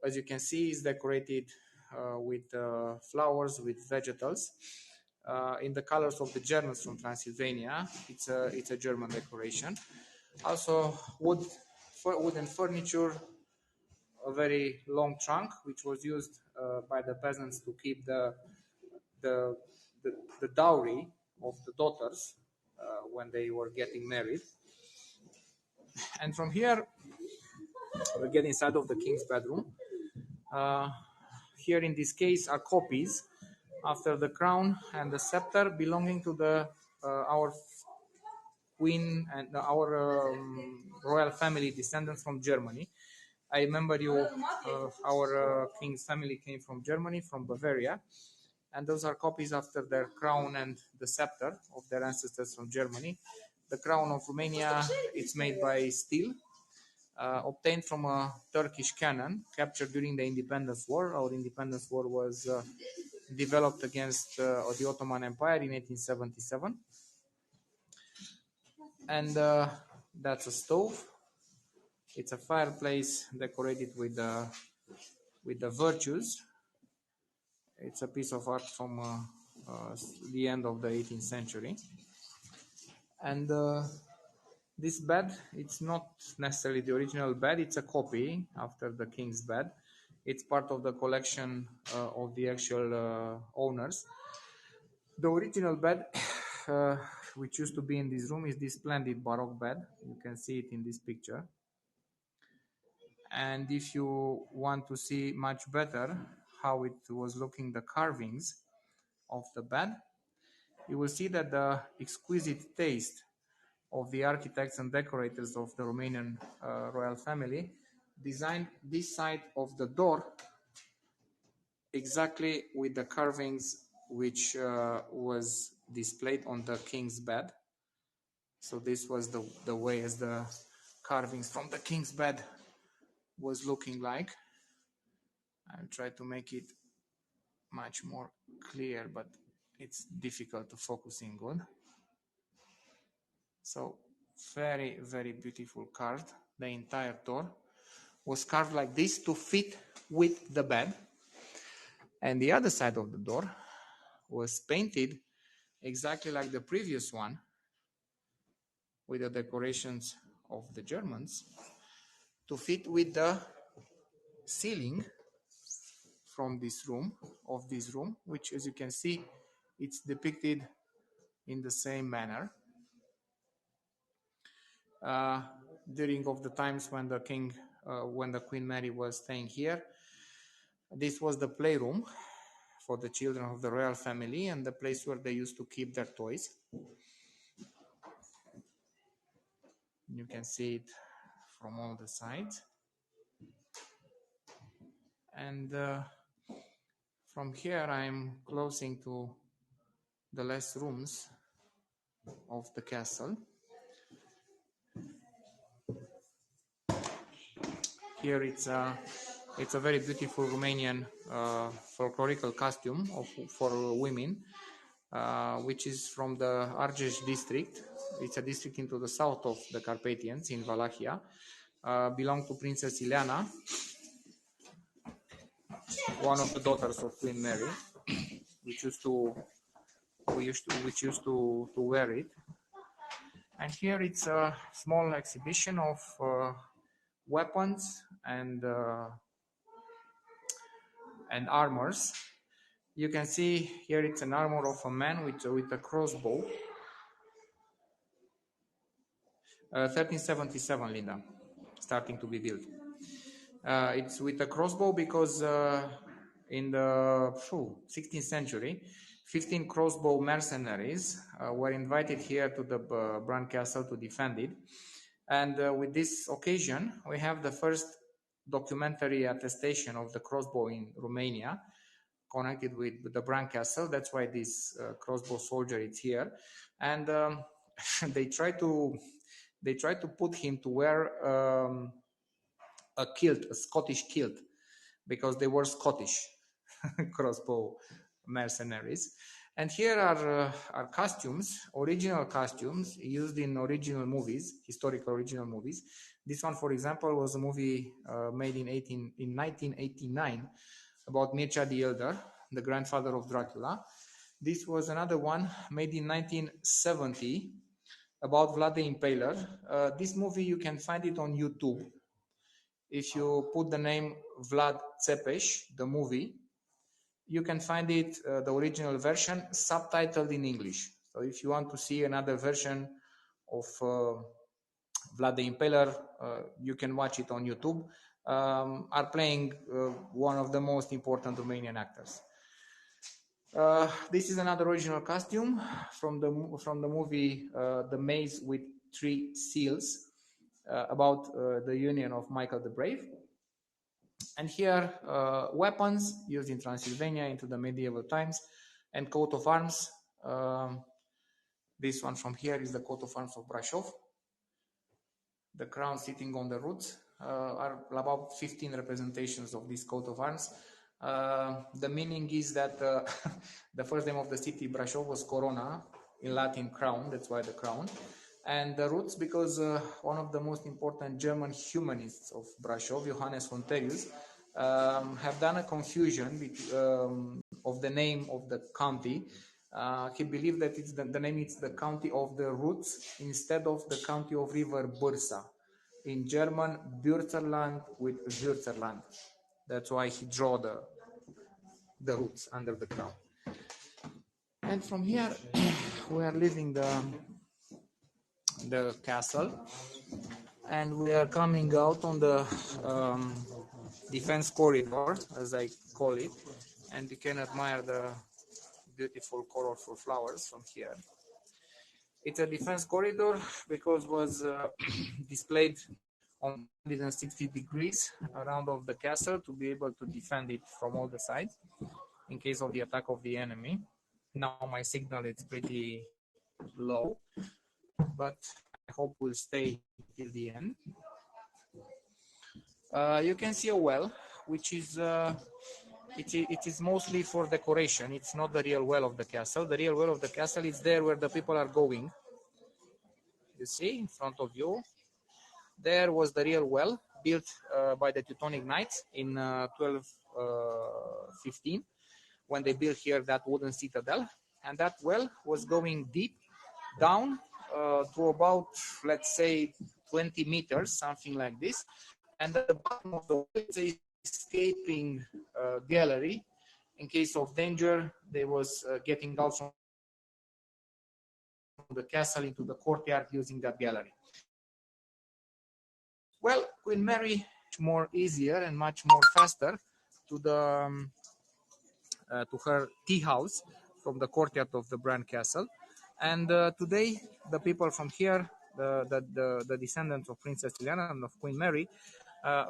As you can see, it's decorated with flowers, with vegetables, in the colors of the Germans from Transylvania. It's a German decoration. Also, wooden furniture, a very long trunk, which was used by the peasants to keep the dowry of the daughters when they were getting married. And from here, we get inside of the king's bedroom. Here in this case are copies after the crown and the scepter belonging to our queen and our royal family descendants from Germany. I remember our king's family came from Germany, from Bavaria, and those are copies after their crown and the scepter of their ancestors from Germany. The crown of Romania, it's made by steel, obtained from a Turkish cannon captured during the Independence War. Our Independence War was developed against the Ottoman Empire in 1877. And that's a stove. It's a fireplace decorated with the virtues. It's a piece of art from the end of the 18th century. And this bed, it's not necessarily the original bed, it's a copy after the king's bed. It's part of the collection of the actual owners. The original bed, which used to be in this room, is this splendid Baroque bed. You can see it in this picture. And if you want to see much better how it was looking, the carvings of the bed, you will see that the exquisite taste of the architects and decorators of the Romanian royal family designed this side of the door exactly with the carvings which was displayed on the king's bed. So this was the way as the carvings from the king's bed was looking like. I'll try to make it much more clear, but it's difficult to focus in good. So very, very beautiful carved. The entire door was carved like this to fit with the bed. And the other side of the door was painted exactly like the previous one, with the decorations of the Germans, to fit with the ceiling from this room, which, as you can see, it's depicted in the same manner. During of the times when the Queen Mary was staying here, this was the playroom for the children of the royal family and the place where they used to keep their toys. You can see it from all the sides. And from here I'm closing to the last rooms of the castle. Here it's a very beautiful Romanian folklorical costume for women, which is from the Argeș district. It's a district into the south of the Carpathians in Wallachia. Belonged to Princess Ileana, one of the daughters of Queen Mary, which used to wear it. And here it's a small exhibition of weapons and armors. You can see here it's an armor of a man with a crossbow. 1377, Linda, starting to be built. It's with a crossbow because in the 16th century, 15 crossbow mercenaries were invited here to the Bran Castle to defend it. And with this occasion, we have the first documentary attestation of the crossbow in Romania, connected with the Bran Castle. That's why this crossbow soldier is here. And they try to put him to wear a kilt, a Scottish kilt, because they were Scottish crossbow mercenaries. And here are costumes, original costumes used in original movies, historical original movies. This one, for example, was a movie made in 1989 about Mircea the Elder, the grandfather of Dracula. This was another one made in 1970 about Vlad the Impaler. This movie, you can find it on YouTube. If you put the name Vlad Țepeș, the movie, you can find it, the original version, subtitled in English. So if you want to see another version of Vlad the Impaler, you can watch it on YouTube. Are playing one of the most important Romanian actors. This is another original costume from the movie The Maze with Three Seals, about the union of Michael the Brave. And here, weapons used in Transylvania into the medieval times, and coat of arms. This one from here is the coat of arms of Brașov. The crown sitting on the roots. Are about 15 representations of this coat of arms. The meaning is that the first name of the city, Brașov, was Corona, in Latin crown, that's why the crown. And the roots, because one of the most important German humanists of Brașov, Johannes Fontelius, have done a confusion of the name of the county. He believed that the name is the county of the roots instead of the county of river Bârsa. In German, Bürzerland with Würzerland. That's why he drew the roots under the crown. And from here, we are leaving the castle, and we are coming out on the defense corridor, as I call it, and you can admire the beautiful colorful flowers from here. It's a defense corridor because it was displayed on 160 degrees around of the castle to be able to defend it from all the sides in case of the attack of the enemy. Now my signal is pretty low, but I hope will stay till the end. You can see a well, which is it is mostly for decoration. It's not the real well of the castle. The real well of the castle is there where the people are going. You see in front of you. There was the real well built by the Teutonic Knights in 1215 when they built here that wooden citadel, and that well was going deep down to about, let's say, 20 meters, something like this. And at the bottom of the well is a escaping gallery. In case of danger, they was getting out from the castle into the courtyard using that gallery. Well, Queen Mary, much more easier and much more faster to the to her tea house from the courtyard of the Bran Castle. And today, the people from here, the descendants of Princess Juliana and of Queen Mary,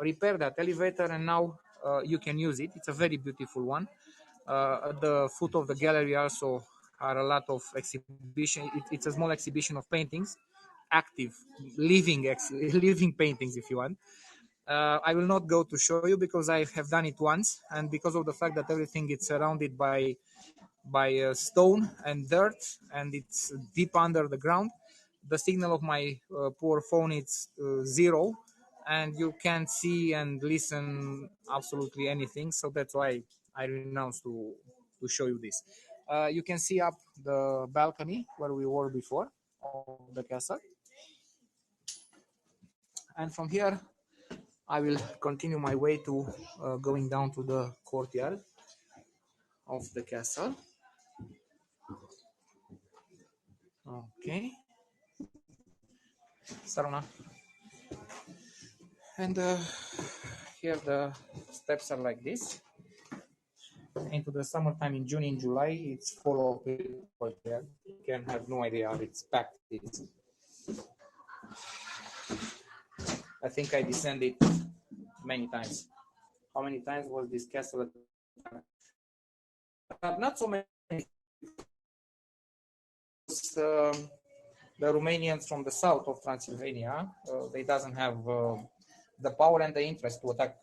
repaired that elevator, and now you can use it. It's a very beautiful one. At the foot of the gallery also are a lot of exhibition. It's a small exhibition of paintings, active, living paintings, if you want. I will not go to show you because I have done it once, and because of the fact that everything is surrounded by stone and dirt, and it's deep under the ground, the signal of my poor phone is zero, and you can't see and listen absolutely anything. So that's why I renounced to show you this. You can see up the balcony where we were before of the castle, and from here I will continue my way to going down to the courtyard of the castle. Okay, Saruna. And here the steps are like this. Into the summertime in June and July, it's full of people here. You can have no idea how it's packed. I think I descended many times. How many times was this castle? Not so many. The Romanians from the south of Transylvania, they doesn't have the power and the interest to attack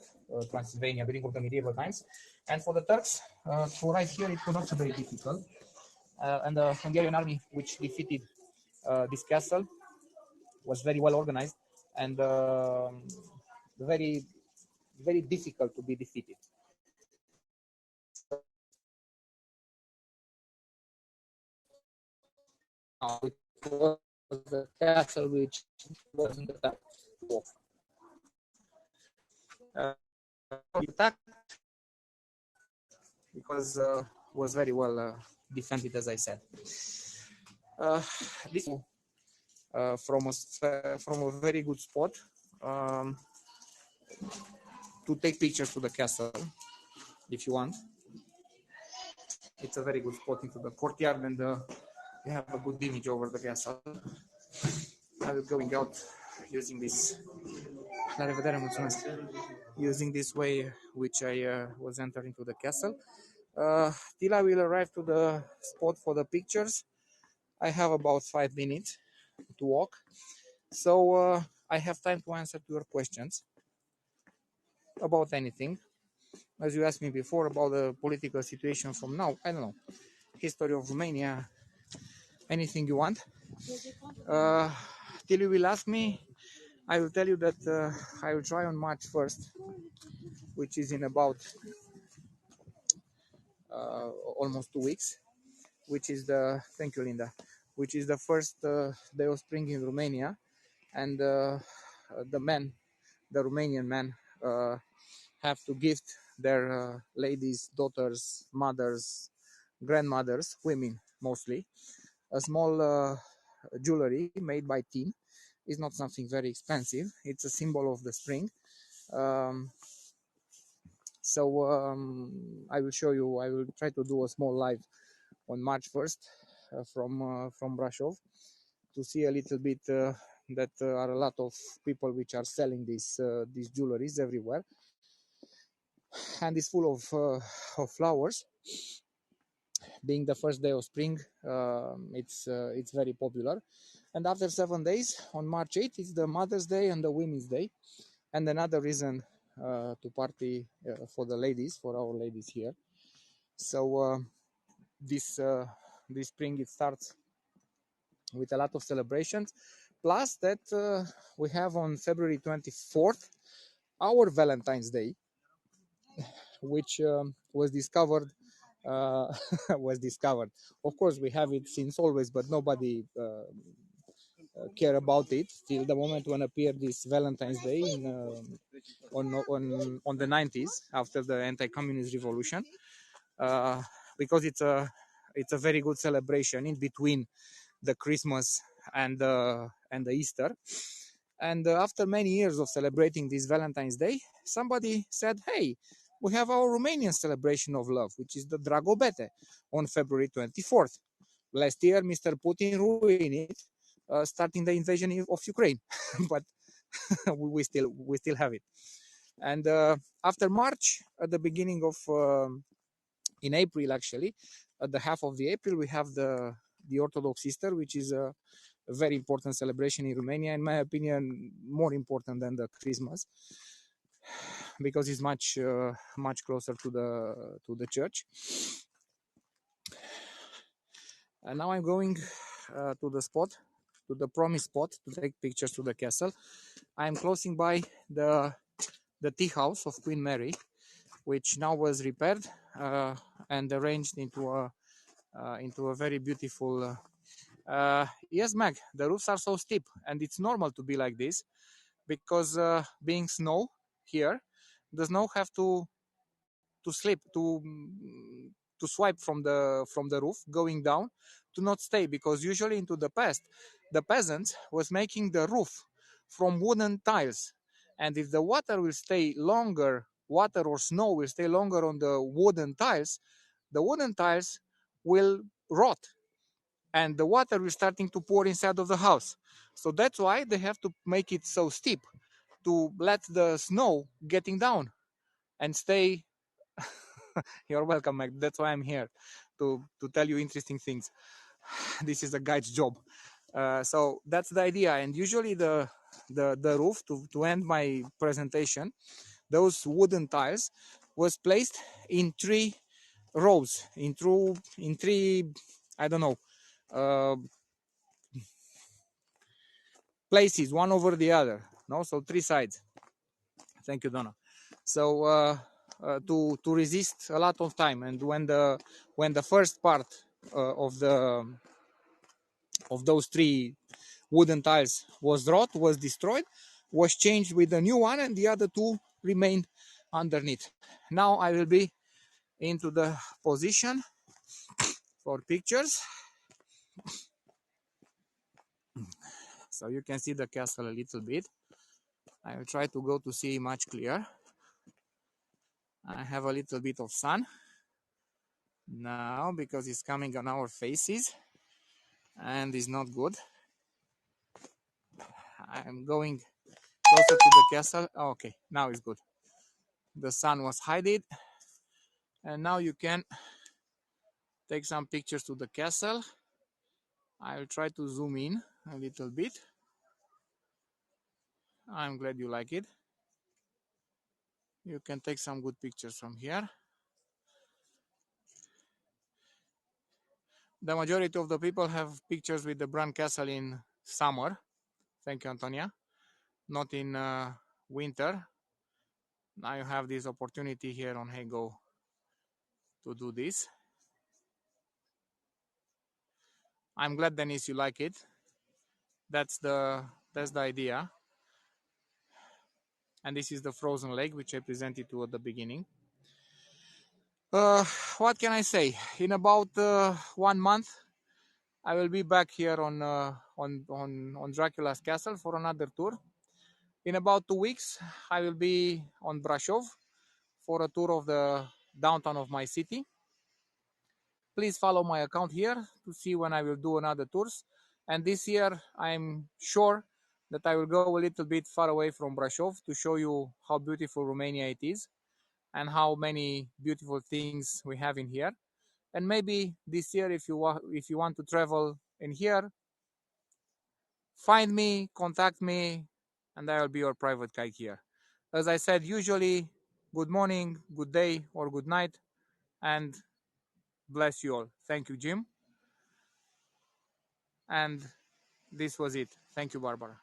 Transylvania during the medieval times. And for the Turks, to arrive here, it was also very difficult. And the Hungarian army, which defeated this castle, was very well organized and very, very difficult to be defeated. It was the castle which wasn't attacked. Attacked because was very well defended, as I said. This from a very good spot to take pictures to the castle, if you want. It's a very good spot into the courtyard, and you have a good image over the castle. I will going out using this. Using this way which I was entering to the castle. Till I will arrive to the spot for the pictures, I have about 5 minutes to walk. So I have time to answer to your questions about anything. As you asked me before about the political situation from now, I don't know, history of Romania, anything you want. Till you will ask me, I will tell you that I will try on March 1st, which is in about almost 2 weeks, which is the, thank you Linda, which is the first day of spring in Romania. And the Romanian men have to gift their ladies, daughters, mothers, grandmothers, women mostly, a small jewelry made by tin. It's not something very expensive. It's a symbol of the spring. I will show you. I will try to do a small live on March 1st from Brasov to see a little bit that are a lot of people which are selling these jewelries everywhere, and it's full of flowers. Being the first day of spring, it's very popular. And after 7 days, on March 8th, it's the Mother's Day and the Women's Day, and another reason to party for the ladies, for our ladies here. So this spring it starts with a lot of celebrations. Plus that we have on February 24th our Valentine's Day, which was discovered. Was discovered. Of course, we have it since always, but nobody care about it till the moment when appeared this Valentine's Day on the 90s after the anti-communist revolution, because it's a very good celebration in between the Christmas and the Easter. And after many years of celebrating this Valentine's Day, somebody said, hey, we have our Romanian celebration of love, which is the Dragobete, on February 24th. Last year, Mr. Putin ruined it, starting the invasion of Ukraine, but we still have it. And after March, at the beginning of in April, actually, at the half of the April, we have the Orthodox Easter, which is a very important celebration in Romania, in my opinion, more important than the Christmas, because it's much closer to the church. And now I'm going to the spot, to the promised spot, to take pictures to the castle. I'm closing by the tea house of Queen Mary, which now was repaired and arranged into a very beautiful. Yes, Mag, the roofs are so steep, and it's normal to be like this because being snow, here, the snow have to slip to swipe from the roof going down to not stay, because usually into the past the peasants was making the roof from wooden tiles, and if the water will stay longer, water or snow will stay longer on the wooden tiles will rot and the water will starting to pour inside of the house. So that's why they have to make it so steep to let the snow getting down and stay. You're welcome, Mike. That's why I'm here to tell you interesting things. This is a guide's job. So that's the idea. And usually the roof, to end my presentation, those wooden tiles was placed in 3 rows, in three, I don't know, uh, places, one over the other. No, so 3 sides. Thank you, Donna. So to resist a lot of time, and when the first part of those 3 wooden tiles was destroyed, was changed with a new one, and the other 2 remained underneath. Now I will be into the position for pictures, so you can see the castle a little bit. I will try to go to see much clear. I have a little bit of sun now because it's coming on our faces and it's not good. I'm going closer to the castle. Okay, now it's good. The sun was hiding, and now you can take some pictures to the castle. I'll try to zoom in a little bit. I'm glad you like it. You can take some good pictures from here. The majority of the people have pictures with the Bran Castle in summer. Thank you, Antonia. Not in winter. Now you have this opportunity here on Hego to do this. I'm glad, Denise, you like it. That's the idea. And this is the frozen lake, which I presented to at the beginning. What can I say? In about 1 month, I will be back here on Dracula's castle for another tour. In about 2 weeks, I will be on Brasov for a tour of the downtown of my city. Please follow my account here to see when I will do another tours. And this year, I'm sure that I will go a little bit far away from Brasov to show you how beautiful Romania it is and how many beautiful things we have in here. And maybe this year, if you want to travel in here, find me, contact me, and I will be your private guide here. As I said, usually, good morning, good day, or good night, and bless you all. Thank you, Jim. And this was it. Thank you, Barbara.